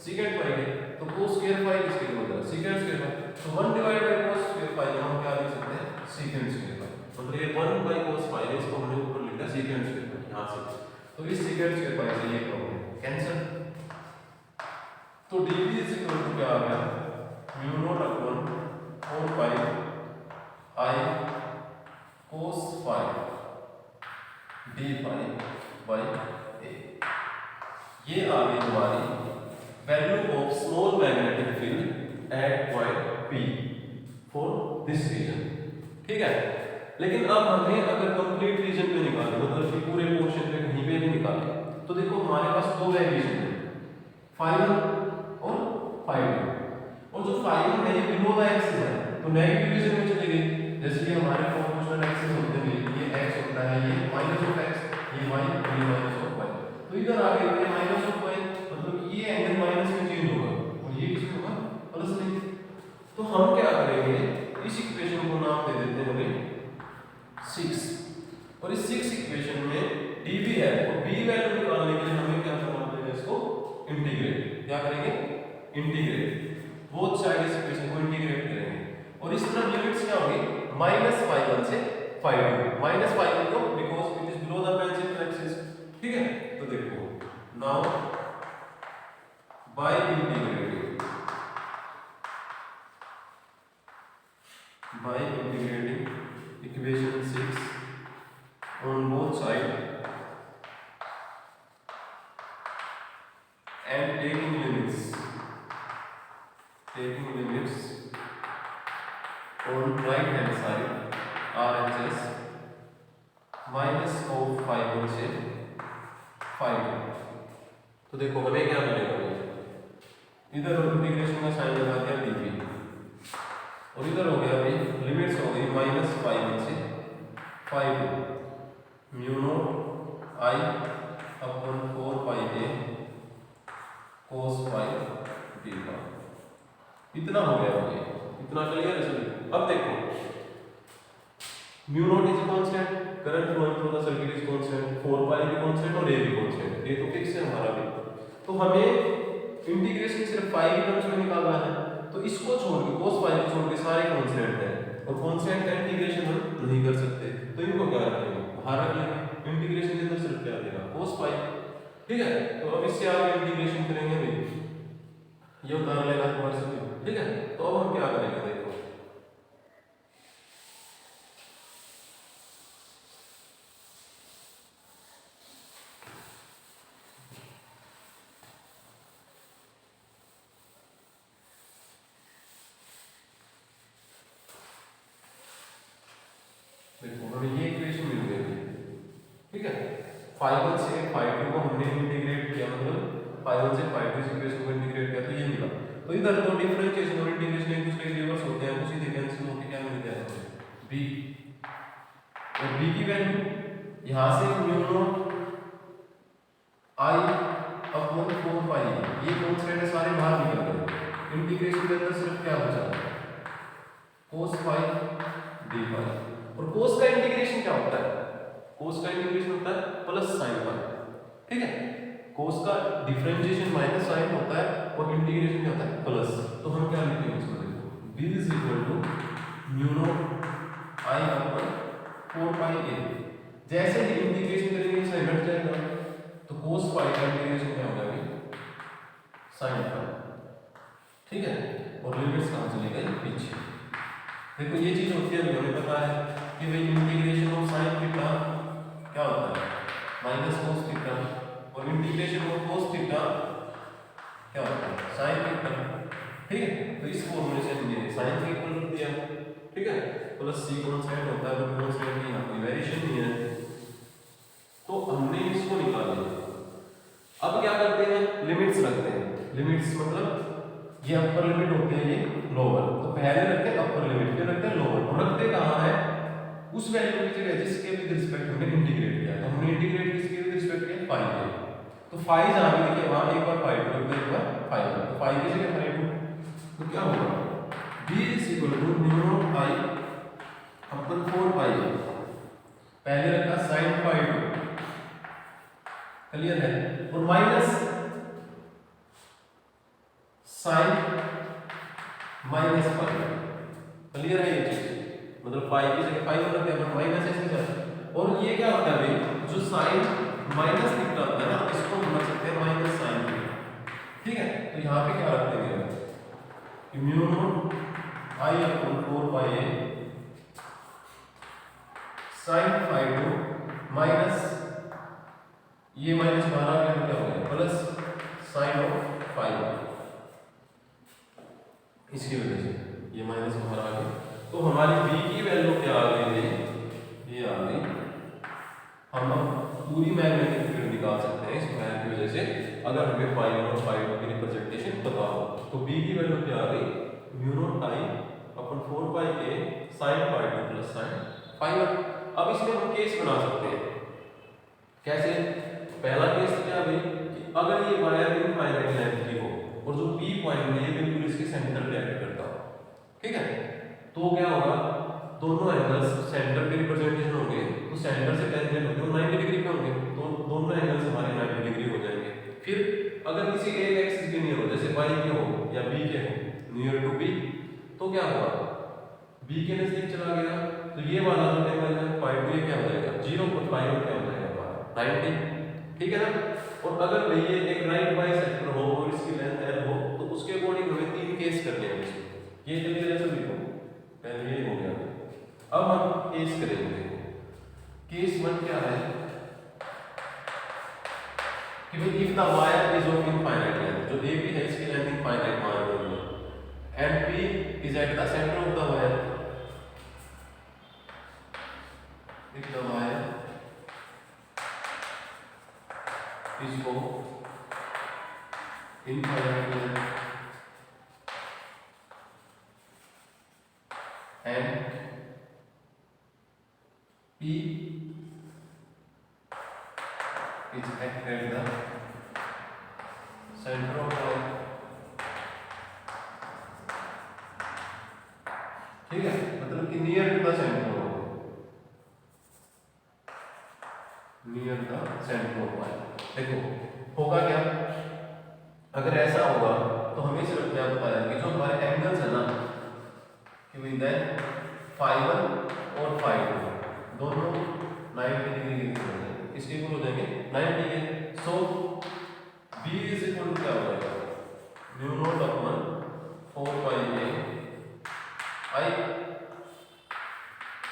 Speaker 1: secant फाई के। तो cos स्क्वायर फाई किसके इक्वल होता है? secant square phi. तो 1 divide by cos square phi को हम क्या लिख सकते हैं? secant square phi. मतलब ये 1 बाय cos फाई है, इसको हमने ऊपर लिखा secant स्क्वायर फाई यहां से। तो इस secant स्क्वायर फाई से ये प्रॉब्लम कैंसिल। तो dv इज इक्वल टू क्या आ गया? Mu naught upon 4 pi i cos phi d phi by a। ये आ गई हमारी value of small magnetic field at point p for this reason. ठीक है, लेकिन अब हमें अगर कंप्लीट रीजन पे निकालना, मतलब कि पूरे पोर्शन पे कहीं पे भी निकालें, तो देखो हमारे पास दो वेरिएशन है, फाई 1 और फाई 2। और जो फाई 1 है ये बिलो द एक्सिस है तो नेगेटिव रीजन में चली गई। जैसे कि हमारे प्रोपोर्शनल एक्सिस होते हैं, ये x होता है, ये माइनस ऑफ x, ये y और ये माइनस ऑफ y। तो इधर आ गया ये माइनस ऑफ y, मतलब कि ये एंगल माइनस में चेंज होगा और ये किसमें होगा? प्लस में। तो हम क्या करेंगे? इस इक्वेशन को नाम दे देते हैं हमें 6 और इस 6 इक्वेशन में dv है और b वैल्यू निकालने के लिए हमें क्या करना पड़ेगा? इसको इंटीग्रेट। क्या करेंगे? इंटीग्रेट। बोथ साइड इस इक्वेशन को इंटीग्रेट करेंगे और इस तरफ लिमिट्स क्या होगी? माइनस फाई 1 से फाई 2। माइनस फाई 1 को because it is below the tangent axis. ठीक है, तो देखो now by integrating equation 6 on both side and taking limits on right hand side RHS minus of 5 से 5। तो देखो हमें क्या मिलेगा, इधर इंटीग्रेशन का साइन लगा दिया dv, और इधर हो गया भाई लिमिट्स हो गई -5 से 5 mu naught I upon 4 pi a cos five theta. इतना हो गया भाई, इतना क्लियर है सभी। अब देखो mu naught is constant, current flowing through the circuit is constant, 4 pi भी कांस्टेंट और a भी कांस्टेंट, ये तो फिक्स है हमारा भी। तो हमें इंटीग्रेशन सिर्फ फाई के टर्म्स में निकालना है, तो इसको छोड़ के cos फाई को छोड़ के सारे कांस्टेंट हैं, और कांस्टेंट का इंटीग्रेशन हम नहीं कर सकते, तो इनको क्या रखेंगे, बाहर रख लेंगे। इंटीग्रेशन के अंदर सिर्फ क्या आ जाएगा, cos फाई, ठीक है। तो अब इससे आगे इंटीग्रेशन करेंगे भाई, ये उतार लेगा हमारे से, ठीक है। तो अब हम क्या करेंगे देखो, हमें ये इक्वेशन मिल गई, ठीक है। 5 से 5 को हमने इंटीग्रेट किया, मतलब 5 से 5 इस इक्वेशन को इंटीग्रेट किया, तो ये मिला। तो इधर तो डिफरेंशिएशन और इंटीग्रेशन एक दूसरे के रिवर्स होते हैं, उसी से कैंसिल होकर क्या मिल जाएगा b, और b की वैल्यू यहां से म्यू नॉट I अपॉन 4 पाई, ये कांस्टेंट सारे बाहर निकल गए। इंटीग्रेशन के अंदर सिर्फ क्या बचा, cos फाई d फाई। और cos का इंटीग्रेशन क्या होता है, cos का इंटीग्रेशन होता है प्लस sin फाई, ठीक है। cos का डिफरेंशिएशन माइनस sin होता है और इंटीग्रेशन क्या होता है प्लस। तो हम क्या लिखेंगे इसको देखो, b is equal to mu naught I upon 4 pi a। जैसे ही इंटीग्रेशन करेंगे साइन हट जाएगा, तो cos फाई का इंटीग्रेशन क्या होगा अभी, sin फाई, ठीक है। और लिमिट्स कहां चली गई, पीछे। देखो ये चीज होती है, हमें पता है कि भाई इंटीग्रेशन ऑफ sin थीटा क्या होता है, माइनस cos थीटा, और इंटीग्रेशन ऑफ cos थीटा क्या होता है, sin थीटा, ठीक है। तो इस फॉर्मूले से हमने sin का इक्वल रख दिया, ठीक है, प्लस c कांस्टेंट होता है, वो कांस्टेंट नहीं है, कोई वेरिएशन नहीं है, तो हमने इसको निकाल लिया। अब क्या करते हैं, लिमिट्स रखते हैं। लिमिट्स मतलब ये अपर लिमिट होती है, ये लोअर, तो पहले रखते हैं अपर लिमिट, फिर रखते हैं लोअर, और रखते कहां है, उस वैल्यू की जगह जिसके विद रिस्पेक्ट हमने इंटीग्रेट किया। तो हमने इंटीग्रेट किसके विद रिस्पेक्ट किया, फाई के। तो फाई जहां पे देखिए वहां एक बार फाई टू, एक बार फाई, तो फाई की जगह फाई टू, तो क्या होगा, b is equal to mu naught I upon 4 pi, पहले रखा sin फाई टू, क्लियर है, और minus sin minus phi, clear है ये चीज, मतलब फाई की जगह फाई रख दिया, माइनस ऐसे जाता। और ये क्या होता है भाई, जो sin माइनस थीटा होता है ना, इसको हम रख सकते हैं माइनस sin थीटा, ठीक है। तो यहाँ पे क्या रख देंगे, mu naught I upon 4 pi a sin phi two minus, ये माइनस बाहर आ गया, क्या हो गया प्लस sin ऑफ फाई, इसकी वजह से ये माइनस बाहर आ गया। तो हमारी b की वैल्यू क्या आ गई है, ये आ गई, हम पूरी मैग्नेटिक फील्ड निकाल सकते हैं इस वायर की वजह से, अगर हमें फाई और फाई की रिप्रेजेंटेशन पता हो। तो b की वैल्यू क्या आ गई, mu naught I upon 4 pi a sin phi two plus sin phi. अब इसमें हम केस बना सकते हैं, कैसे, पहला केस क्या भाई, कि अगर ये वायर इनफाइनाइट लेंथ की हो और जो p पॉइंट है ये बिल्कुल इसके सेंटर पे एक्ट करता हो, ठीक है, तो क्या होगा, दोनों एंगल्स सेंटर के रिप्रेजेंटेशन होंगे, तो सेंटर से टेंजेंट होंगे वो 90 डिग्री पे होंगे, तो दोनों एंगल्स हमारे 90 डिग्री हो जाएंगे। फिर अगर किसी एक एक्सिस के नियर हो, जैसे y के हो या b के हो, नियर टू b, तो क्या होगा, b के नजदीक चला गया, तो ये वाला जो एंगल है फाई टू, ये क्या हो जाएगा 0.5 क्या हो जाएगा हमारा 90, ठीक है ना। और अगर भाई ये एक राइट बाइसेक्टर हो और इसकी लेंथ l हो, तो उसके अकॉर्डिंग हमें तीन केस करने हैं इसमें, ये क्लियर है सभी को, पहले ये हो गया। अब हम केस करेंगे, केस 1 क्या है कि भाई if the wire is of infinite length, जो a भी है इसकी लेंथ इनफाइनाइट मान लो, and p is at the centre of the wire, if the wire इसको infinite length and P is at the center of point, ठीक है, मतलब कि नियर टू द सेंटर हो, near the centre of point. देखो होगा क्या, अगर ऐसा होगा तो हमें सिर्फ क्या बताया कि जो हमारे एंगल्स है ना कि भाई देन φ1 और φ2 दोनों 90 डिग्री के हो जाएंगे, इसके इक्वल हो जाएंगे 90 के। सो b इज इक्वल टू क्या हो जाएगा, mu naught upon 4 pi a i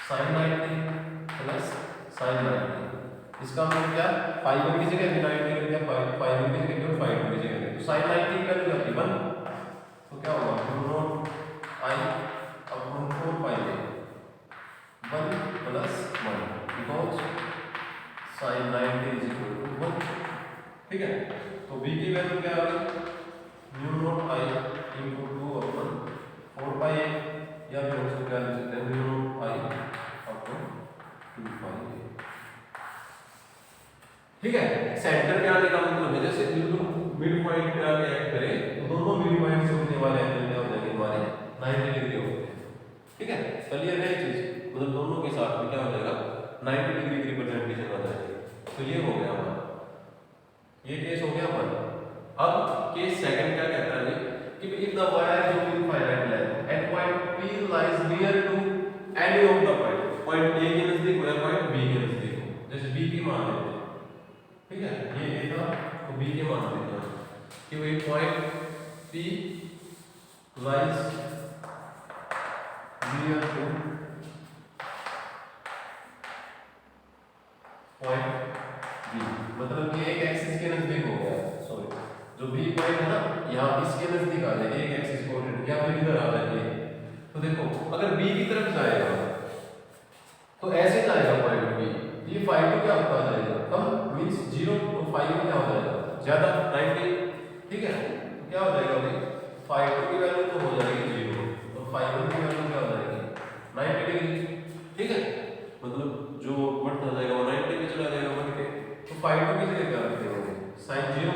Speaker 1: sin 90 plus sin 90। इसका मतलब क्या, φ1 की जगह 90 रख दिया, φ1 की जगह और φ2 की जगह, तो sin 90 का वैल्यू आती है 1, तो क्या होगा mu naught i upon 4 pi a 1 plus 1 because sin 90 is equal to 1, ठीक है। तो b की वैल्यू क्या आ गई, mu naught i into 2 upon 4 pi a, या फिर हम इसको क्या लिख सकते हैं, mu naught i upon 2 pi a, ठीक है। सेंटर पे आने का मतलब है जैसे बिल्कुल मिड पॉइंट पे आके ऐड करें तो दोनों मिड पॉइंट से होने वाले एंगल क्या हो जाएंगे हमारे 90 डिग्री होते हैं, ठीक है। क्लियर है चीज, मतलब दोनों के साथ में क्या हो जाएगा 90 डिग्री की रिप्रेजेंटेशन आ जाएगी। तो ये हो गया हमारा, ये केस हो गया हमारा। अब केस सेकंड क्या कहता है कि इफ द वायर जो infinite length at point P lies near to any of the point A के नजदीक हो या पॉइंट B के नजदीक हो, जैसे B की मान लेते हैं, ठीक है, ये A था तो B के मान लेते हैं कि वही point P lies near two point B, मतलब कि एक एक्सिस के नजदीक हो गया, सॉरी जो B पॉइंट है ना यहाँ इसके नजदीक आ जाए, एक एक्सिस कोऑर्डिनेट या फिर इधर आ जाए। तो देखो अगर B की तरफ जाएगा तो ऐसे जाएगा पॉइंट B, ये φ2 क्या होता जाएगा कम, मींस 0, तो φ1 क्या हो जाएगा ज्यादा 90, ठीक है। तो क्या हो जाएगा भाई, φ2 की वैल्यू तो हो जाएगी 0 और φ1 की वैल्यू क्या हो जाएगी 90 डिग्री, ठीक है। मतलब जो बढ़ता जाएगा वो 90 पे चला जाएगा बढ़ के, तो φ2 की जगह क्या रख देंगे sin 0,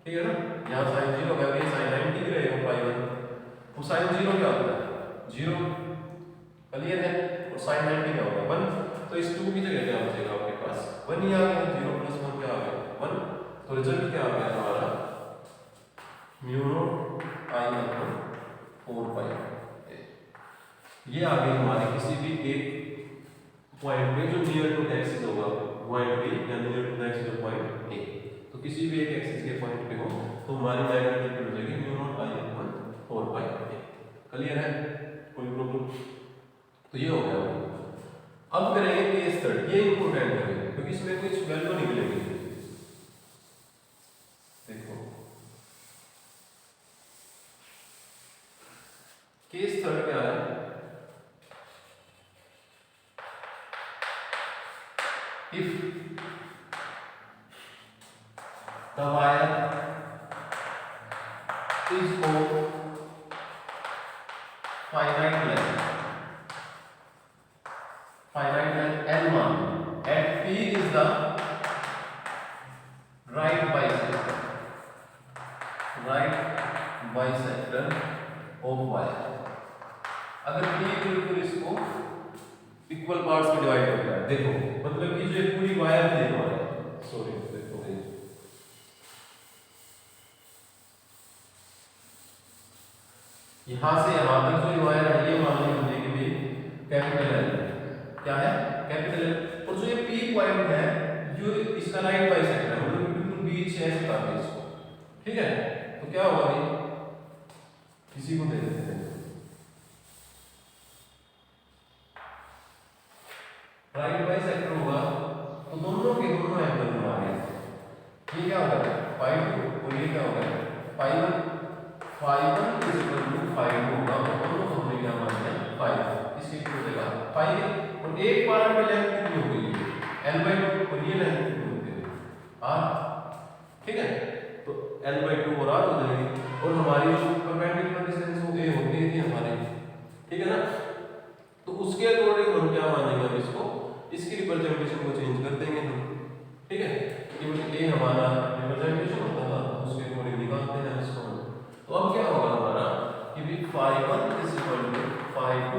Speaker 1: ठीक है ना, यहाँ sin 0 का ये sin 90 रहेगा φ1, तो sin 0 क्या होता है 0, क्लियर है, और sin 90 क्या होगा 1, तो इस 2 की जगह क्या हो जाएगा आपके पास 1 ही आ गया, 0 प्लस 1 क्या आ गया 1, तो रिजल्ट क्या आ गया हमारा mu naught i upon 4 pi a। ये आ गई हमारे किसी भी एक पॉइंट पे जो नियर टू एक्सिस होगा पॉइंट B या near to axis of point A, तो किसी भी एक एक्सिस के पॉइंट पे हो तो हमारी मैग्नीट्यूड हो जाएगी mu naught i upon 4 pi a। Clear है, कोई प्रॉब्लम, तो ये हो गया। अब करेंगे केस थर्ड, ये इंपॉर्टेंट है क्योंकि इसमें कुछ वैल्यू निकलेगी। देखो केस थर्ड क्या है, if the wire is of finite length L मान at P is the right bisector of wire। अगर P बिल्कुल इसको इक्वल पार्ट्स में डिवाइड हो गया, देखो मतलब कि जो पूरी वायर थी हमारे, सॉरी देखो यहाँ से यहाँ तक जो वायर है ये मान लीजिए कि भी कैपिटल L क्या है कैपिटल L, और जो ये P पॉइंट है जो इसका राइट बाइसेक्टर है, मतलब बिल्कुल बीच है इसका भी इसको, ठीक है। तो क्या होगा भाई, किसी को दे देते हैं राइट बाइसेक्टर होगा, तो दोनों के दोनों एंगल हमारे ये क्या होगा φ2 और ये क्या होगा φ1 इज इक्वल टू φ2 होगा, दोनों को हमने क्या मान लिया 5, इसके इक्वल हो जाएगा 5, और एक पार्ट में लेंथ कितनी होगी L/2 और ये लेंथ कितनी होती है R, ठीक है, तो L/2 और R हो जाएगी, और हमारी जो परपेंडिकुलर डिस्टेंस वो A होती थी हमारे, ठीक है ना। तो उसके अकॉर्डिंग हम क्या मानेंगे, हम इसको इसकी रिप्रेजेंटेशन को चेंज कर देंगे हम, ठीक है, क्योंकि A हमारा रिप्रेजेंटेशन होता था, उसके अकॉर्डिंग निकालते हैं इसको। तो अब क्या होगा हमारा कि भी phi1 phi2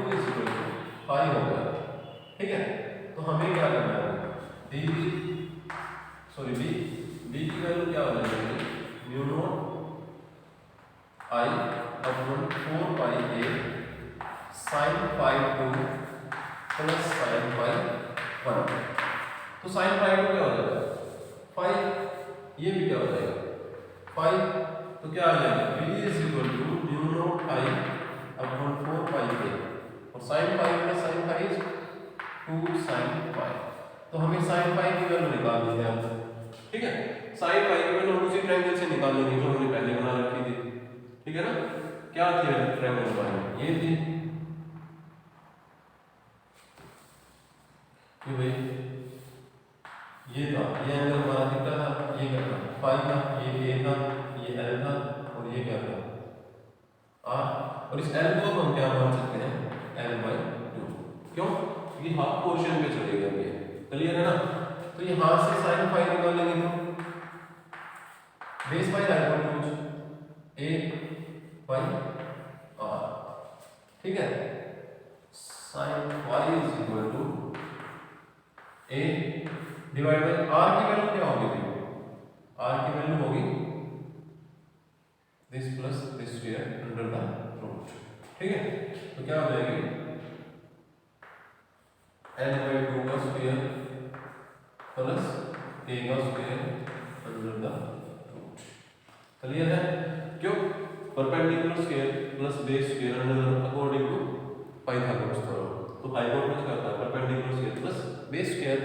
Speaker 1: phi होगा, ठीक है। तो हमें क्या करना है, b की वैल्यू क्या हो जाएगी, mu naught I upon 4 pi a sin phi2 plus sin phi1। तो sin phi2 क्या हो जाएगा, phi, ये भी क्या हो जाएगा phi, तो क्या आ जाएगा b is equal to mu naught I upon 4 pi a, और sin phi plus sin phi is 2 sin phi। तो हमें sin phi की वैल्यू निकालनी है अब, ठीक है। sin phi की वैल्यू हम उसी ट्रायंगल से निकालेंगे जो हमने पहले बना रखी थी, ठीक है ना। क्या थी ट्रायंगल पाई, ये थी कि भाई ये था, ये एंगल हमारा थीटा था, ये क्या था फाई था, ये a था, ये l था, और ये क्या था r, और इस l को हम क्या मान सकते हैं L/2, क्यों, क्योंकि हाफ पोर्शन पे चलेगा ये, क्लियर है ना। तो यहां से sin phi निकालेंगे तो बेस बाय हाइपोटेन्यूज a/r, ठीक है। sin y is equal to a divide by r की वैल्यू क्या होगी फिर, r की वैल्यू होगी this plus this square under the root, ठीक है। तो क्या हो जाएगी L/2 का स्क्वायर प्लस a का स्क्वायर अंडर द रूट, क्लियर है। क्यों, perpendicular square plus base square under according to Pythagoras theorem. तो हाइपोटेन्यूज क्या होता है, perpendicular square plus base square.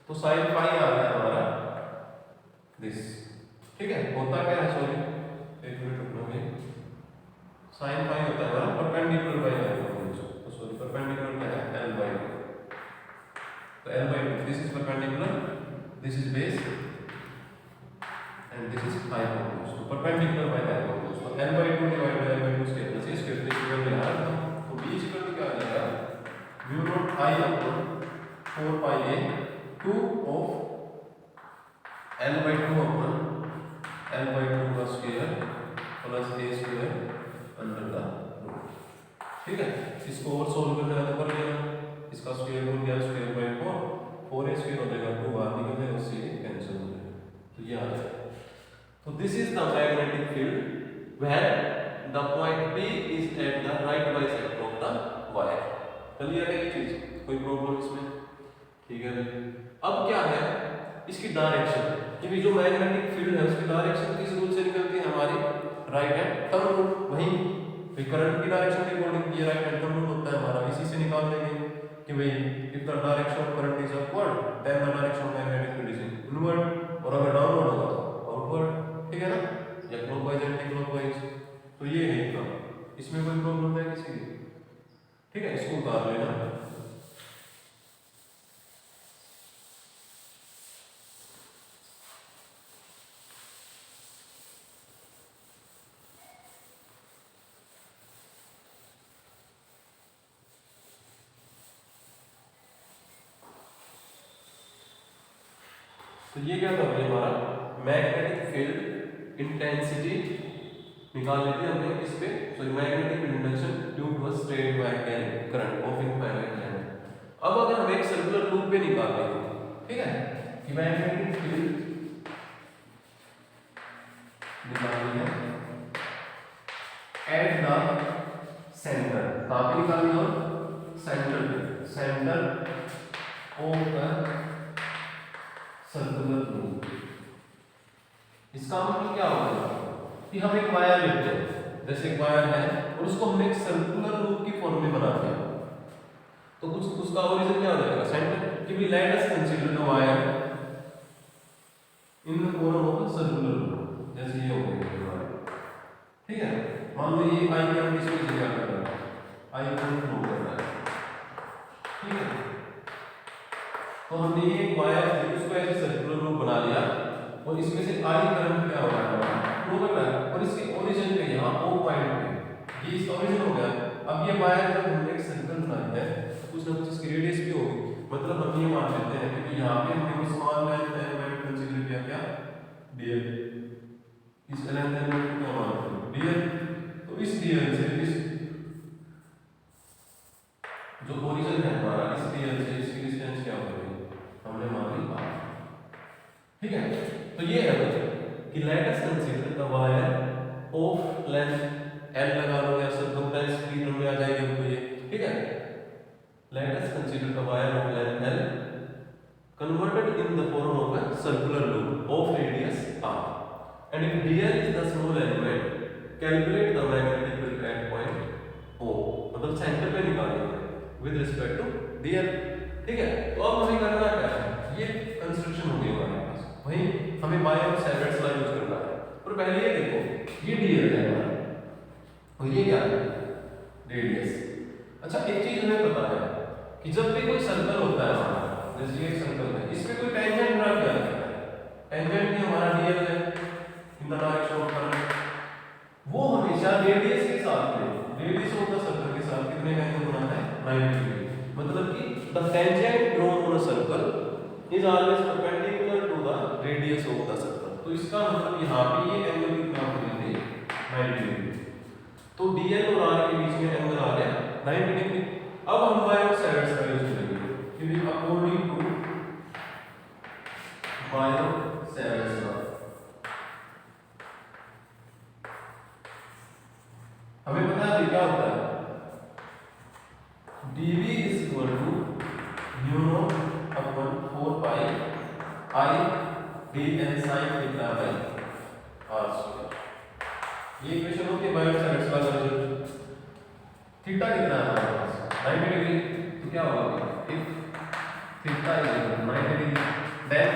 Speaker 1: तो sin phi आ गया हमारा दिस, ठीक है। होता क्या है, सॉरी एक मिनट रुकना भाई, sin phi होता है हमारा परपेंडिकुलर बाय हाइपोटेन्यूज, तो सॉरी परपेंडिकुलर क्या है L/2, तो L/2 this is perpendicular, this is base and this is hypotenuse, तो परपेंडिकुलर बाय हाइपोटेन्यूज, तो L/2 divide by L/2 square plus a square, this equal to यार, तो b equal to क्या आ जाएगा mu naught I upon 4 pi a 2 of L/2 upon L/2 का square plus a square under the root, ठीक है। इसको और सोल्व करना है तो कर लेना, इसका स्क्वायर रूट क्या, स्क्वायर बाय 4a स्क्वायर हो जाएगा, 2 बाहर निकल जाएगा, उससे कैंसिल हो जाएगा, तो ये आ जाएगा। तो this is the magnetic field when the point P is at the right bisector of the wire, clear है ये चीज, कोई प्रॉब्लम इसमें, ठीक है। अब क्या है इसकी डायरेक्शन, कि जो मैग्नेटिक फील्ड है उसकी डायरेक्शन किस रूल से निकलती है हमारी, राइट हैंड थंब रूल, वहीं करंट की डायरेक्शन के अकॉर्डिंग ये राइट हैंड थंब रूल होता है हमारा, इसी से निकाल लेंगे कि भाई if the direction of current is upward then the direction of magnetic field is inward, और अगर डाउनवर्ड होगा तो आउटवर्ड, ठीक है ना, या क्लॉकवाइज एंटी क्लॉकवाइज। तो ये है इतना, इसमें कोई प्रॉब्लम है किसी की, ठीक है, इसको उतार लेना। तो ये क्या था भाई हमारा मैग्नेटिक फील्ड इंटेंसिटी निकाल लेते हैं हमने इस पे, sorry magnetic field induction due to a straight wire carrying current of infinite length. अब अगर हम एक सर्कुलर लूप पे निकाल लेंगे, ठीक है, कि मैग्नेटिक फील्ड निकालनी है एट द सेंटर, कहां पे निकालनी है, सेंटर पे, centre of the circular loop. इसका मतलब क्या होगा कि हम एक वायर लेते हैं, जैसे एक वायर है और उसको हमने एक सर्कुलर लूप की फॉर्म में बना दिया, तो कुछ उसका ओरिजिन क्या हो जाएगा सेंटर, कि भी late us consider the wire in the form of a circular loop, जैसे ये हो गया, ठीक है। मान लो ये आई करंट इसमें से क्या कर रहा है, आई करंट फ्लो कर रहा है, ठीक है। तो हमने ये एक वायर उसको ऐसे सर्कुलर लूप बना लिया, और इसमें से आई करंट क्या हो रहा है हमारा फ्लो कर रहा है और इसके ओरिजिन पे यहाँ ओ पॉइंट पे ये इसका ओरिजिन हो गया। अब ये वायर जब हमने एक सर्कल बनाया है कुछ ना कुछ इसकी रेडियस भी होगी, मतलब हम ये मान लेते हैं कि यहाँ पे हमने स्मॉल लेंथ एलिमेंट कंसीडर किया क्या dl, इस लेंथ एलिमेंट को क्या मानते हैं dl। तो इस dl से इस जो ओरिजिन है हमारा इस dl से इसकी डिस्टेंस क्या होगी हमने मान ली r, ठीक है। तो ये है कि let us consider the wire of length l लगा लो या सर्कमफ्रेंस की तरफ में आ जाएगी हमको ये, ठीक है। Late us consider the wire of length l converted in the form of a circular loop of radius r, and if dl is the small element, calculate the magnetic field at point o, मतलब centre पे निकालेंगे with respect to dl, ठीक है। तो अब हमें करना क्या है, ये कंस्ट्रक्शन हो गई हमारे पास, वहीं हमें बायो सेवर्ट्स लॉ यूज करना है। और पहले ये देखो ये dl है हमारा और ये क्या है रेडियस। अच्छा एक चीज हमें पता है कि जब भी कोई सर्कल होता है हमारा, जैसे एक सर्कल है इसमें कोई टेंजेंट ड्रा किया जाता है, टेंजेंट भी हमारा dl है in the direction of current, वो हमेशा रेडियस के साथ में रेडियस ऑफ द सर्कल के साथ कितने का एंगल बनाता है 90 डिग्री, मतलब कि the tangent drawn on a circle is always perpendicular to the radius of the circle. तो इसका मतलब यहां पे ये एंगल कितना हो गया 90 डिग्री, तो dl और r के बीच में एंगल आ गया 90 डिग्री। अब हम बायो सेवर्ट्स का यूज करेंगे कि भी according to Biot Savart's law हमें पता है क्या होता है dv is equal to mu naught upon 4 pi I dn sin theta by r square। ये इक्वेशन होती है बायो सेवर्ट्स लॉ का। थीटा कितना है हमारे पास 90 डिग्री, तो क्या होगा if theta is equal to 90 degree then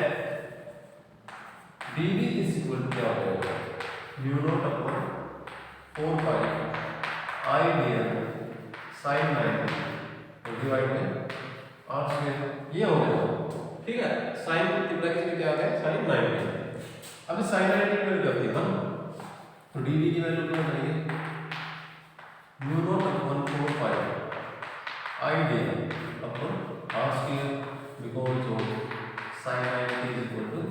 Speaker 1: dv is equal to क्या होगा mu naught upon 4 pi I dn sin 90 divide में r स्क्वायर, ये हो गया, ठीक है। sin थीटा किसके क्या आ गया sin 90। अब इस sin 90 की वैल्यू क्या होती है हम, तो dv की वैल्यू क्या बनाएंगे mu naught upon 4 pi I dn upon r square because of sin 90 is equal to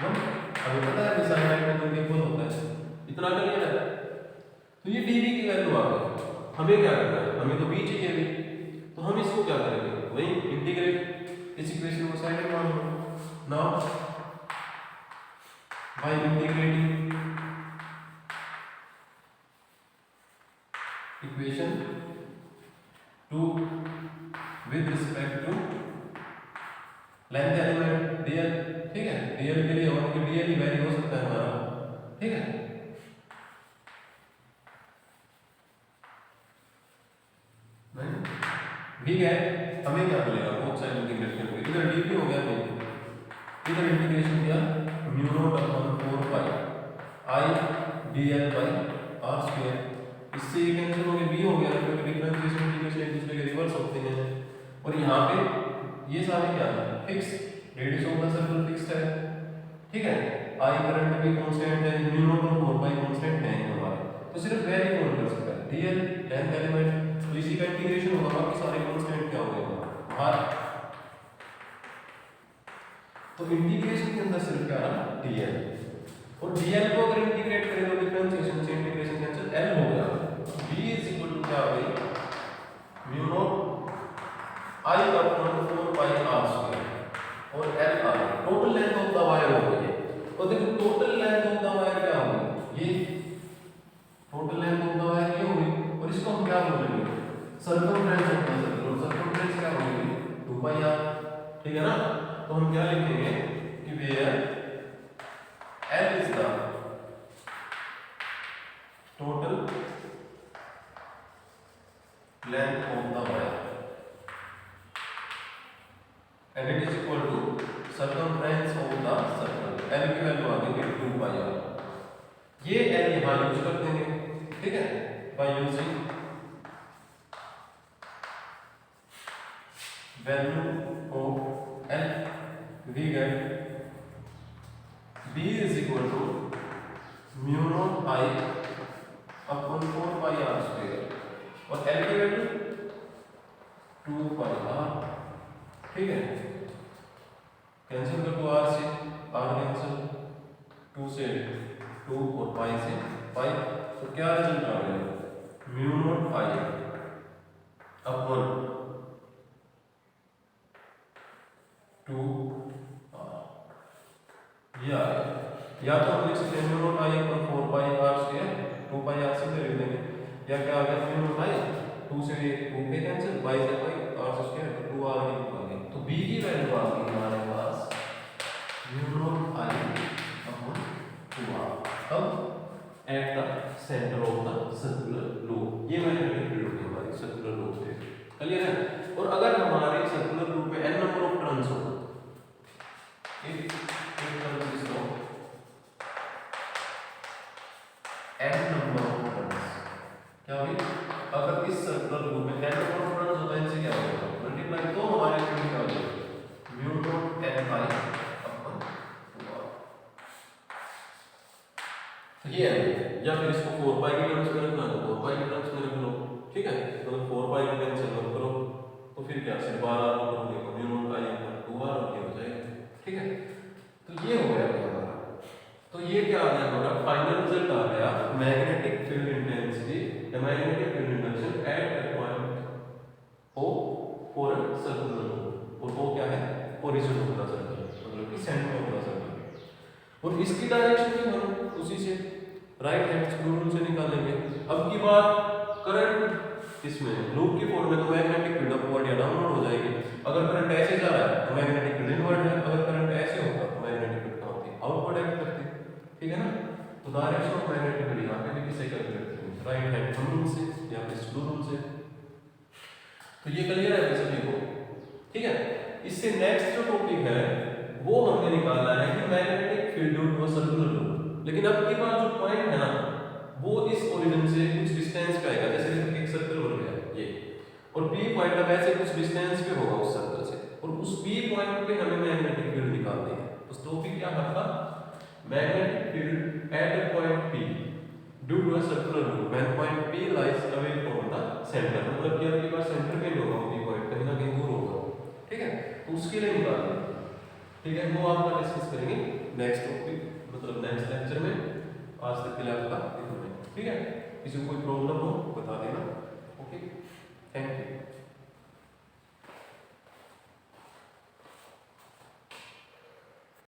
Speaker 1: 1। हमें पता है कि sin 90 1 इक्वल होता है, इतना कर लिया है। तो ये dv की वैल्यू आ गई, हमें क्या करना है, हमें तो v चाहिए भी, तो हम इसको क्या करेंगे वही इंटीग्रेट इस इक्वेशन को साइड में मान लो। Now by integrating equation 2 with respect to length element dl, ठीक है। dl के लिए और dl ही वैरी हो सकता है हमारा, ठीक है। ठीक है, हमें क्या मिलेगा बोथ साइड इंटीग्रेट करके, इधर dp हो गया नहीं, इधर इंटीग्रेशन किया mu naught upon 4 pi I dl by r square, इससे ये कैंसिल हो गया, b हो गया क्योंकि डिफरेंशिएशन इंटीग्रेशन एक दूसरे के रिवर्स होते हैं। और यहाँ पे ये सारे क्या है fix, radius of the circle fixed है, ठीक है। I करंट भी कांस्टेंट है, mu naught और 4 पाई कांस्टेंट है हमारे, तो सिर्फ वैरी कौन कर सकता है dl लेंथ एलिमेंट, तो इसी का इंटीग्रेशन होगा, बाकी सारे कांस्टेंट क्या हो गए r। तो इंटीग्रेशन के अंदर सिर्फ क्या रहा dl, और dl को अगर इंटीग्रेट करें तो डिफरेंशिएशन से इंटीग्रेशन कैंसिल l हो गया, b इज इक्वल टू क्या हो गई mu naught I upon 4 pi r square और l आ गया, total length of the wire हो गई। और देखो total length of the wire क्या होगी, ये total length of the wire ये होगी, और इसको हम क्या बोलेंगे सर्कमफ्रेंस ऑफ द सर्कल, और सर्कमफ्रेंस क्या होगी 2 पाई r, ठीक है ना। तो हम क्या लिखेंगे कि where L is the total length of the wire and it is equal to circumference of the circle, L की वैल्यू आ गई 2 पाई r, ये L यहाँ यूज कर देंगे, ठीक है, by using value of L we get B is equal to mu naught I upon 4 pi r square और L की वैल्यू 2 पाई r। ठीक है, कैंसिल कर दो r से, r कैंसिल, 2 से 2 और पाई से पाई, तो क्या रिजल्ट आ गया म्यू नॉट I अपॉन 2 ये आ गया। या तो हम लिख सकते हैं mu naught I upon 4 pi r square, 2 pi r से लिख देंगे, या क्या आ गया म्यू नॉट I 2 से 2 पे कैंसिल, पाई से पाई, r से स्क्वायर, तो 2 r की आ गई। तो b की वैल्यू आ गई हमारे पास mu naught I upon 2r। अब at the centre of the circular loop, ये मैग्नेटिक फील्ड होगी हमारी सर्कुलर लूप से, क्लियर है। और अगर हमारे सर्कुलर लूप में n नंबर ऑफ टर्न्स हो, if turns is no n number of turns, क्या होगी, अगर इस सर्कुलर लूप में n नंबर ऑफ टर्न्स होता है, इनसे क्या होगा मल्टीप्लाई, तो हमारे फील्ड क्या हो जाएगा mu not n i upon 2r। तो ये है, या फिर इसको 4 पाई के टर्म्स में रखना है, 4 पाई के टर्म्स में रख लो, ठीक है। तो 4 पाई को कैंसिल मत करो, तो फिर क्या सिर्फ 12 को करोगे mu naught i upon 2r और ये हो जाएगा, ठीक है। तो ये हो गया हमारा, तो ये क्या आ गया हमारा फाइनल रिजल्ट आ गया मैग्नेटिक फील्ड इंटेंसिटी या magnetic field induction at the point O for a circular loop, और वो क्या है ओरिजिन ऑफ द सर्कल, मतलब कि सेंटर ऑफ द सर्कल। और इसकी डायरेक्शन भी हम उसी से राइट हैंड स्क्रू रूल से निकालेंगे। अब की बात करंट इसमें लूप की फॉर्म में, तो मैग्नेटिक फील्ड अपवर्ड या डाउनवर्ड हो जाएगी। अगर करंट ऐसे जा रहा है तो मैग्नेटिक फील्ड इनवर्ड है, अगर करंट ऐसे होगा तो मैग्नेटिक फील्ड कहां होती है आउटवर्ड एक्ट करती है, ठीक है ना। तो डायरेक्शन ऑफ मैग्नेटिक फील्ड यहां पे भी किससे कैलकुलेट करेंगे, राइट हैंड थंब रूल से या फिर स्क्रू रूल से। तो ये क्लियर है सभी को, ठीक है। इससे नेक्स्ट जो टॉपिक है वो हमने निकालना है कि magnetic field due to circular loop. लेकिन अब की बात जो पॉइंट है ना, वो इस ओरिजिन से कुछ डिस्टेंस पे आएगा, जैसे एक सर्कल बन गया ये, और P पॉइंट अब ऐसे कुछ डिस्टेंस पे होगा उस सर्कल से, और उस P पॉइंट पे हमें मैग्नेटिक फील्ड निकालनी है। तो टॉपिक क्या था, magnetic field at a point P due to a circular loop when point P lies away from the centre, मतलब कि आपके पास सेंटर पे होगा P पॉइंट, कहीं ना कहीं दूर होगा, ठीक है। तो उसके लिए निकालना है, ठीक है। वो आपका डिस्कस करेंगे नेक्स्ट टॉपिक, मतलब नेक्स्ट लेक्चर में। आज तक के लिए आपका इतना ही, ठीक है। किसी को कोई प्रॉब्लम हो बता देना, ओके, थैंक यू।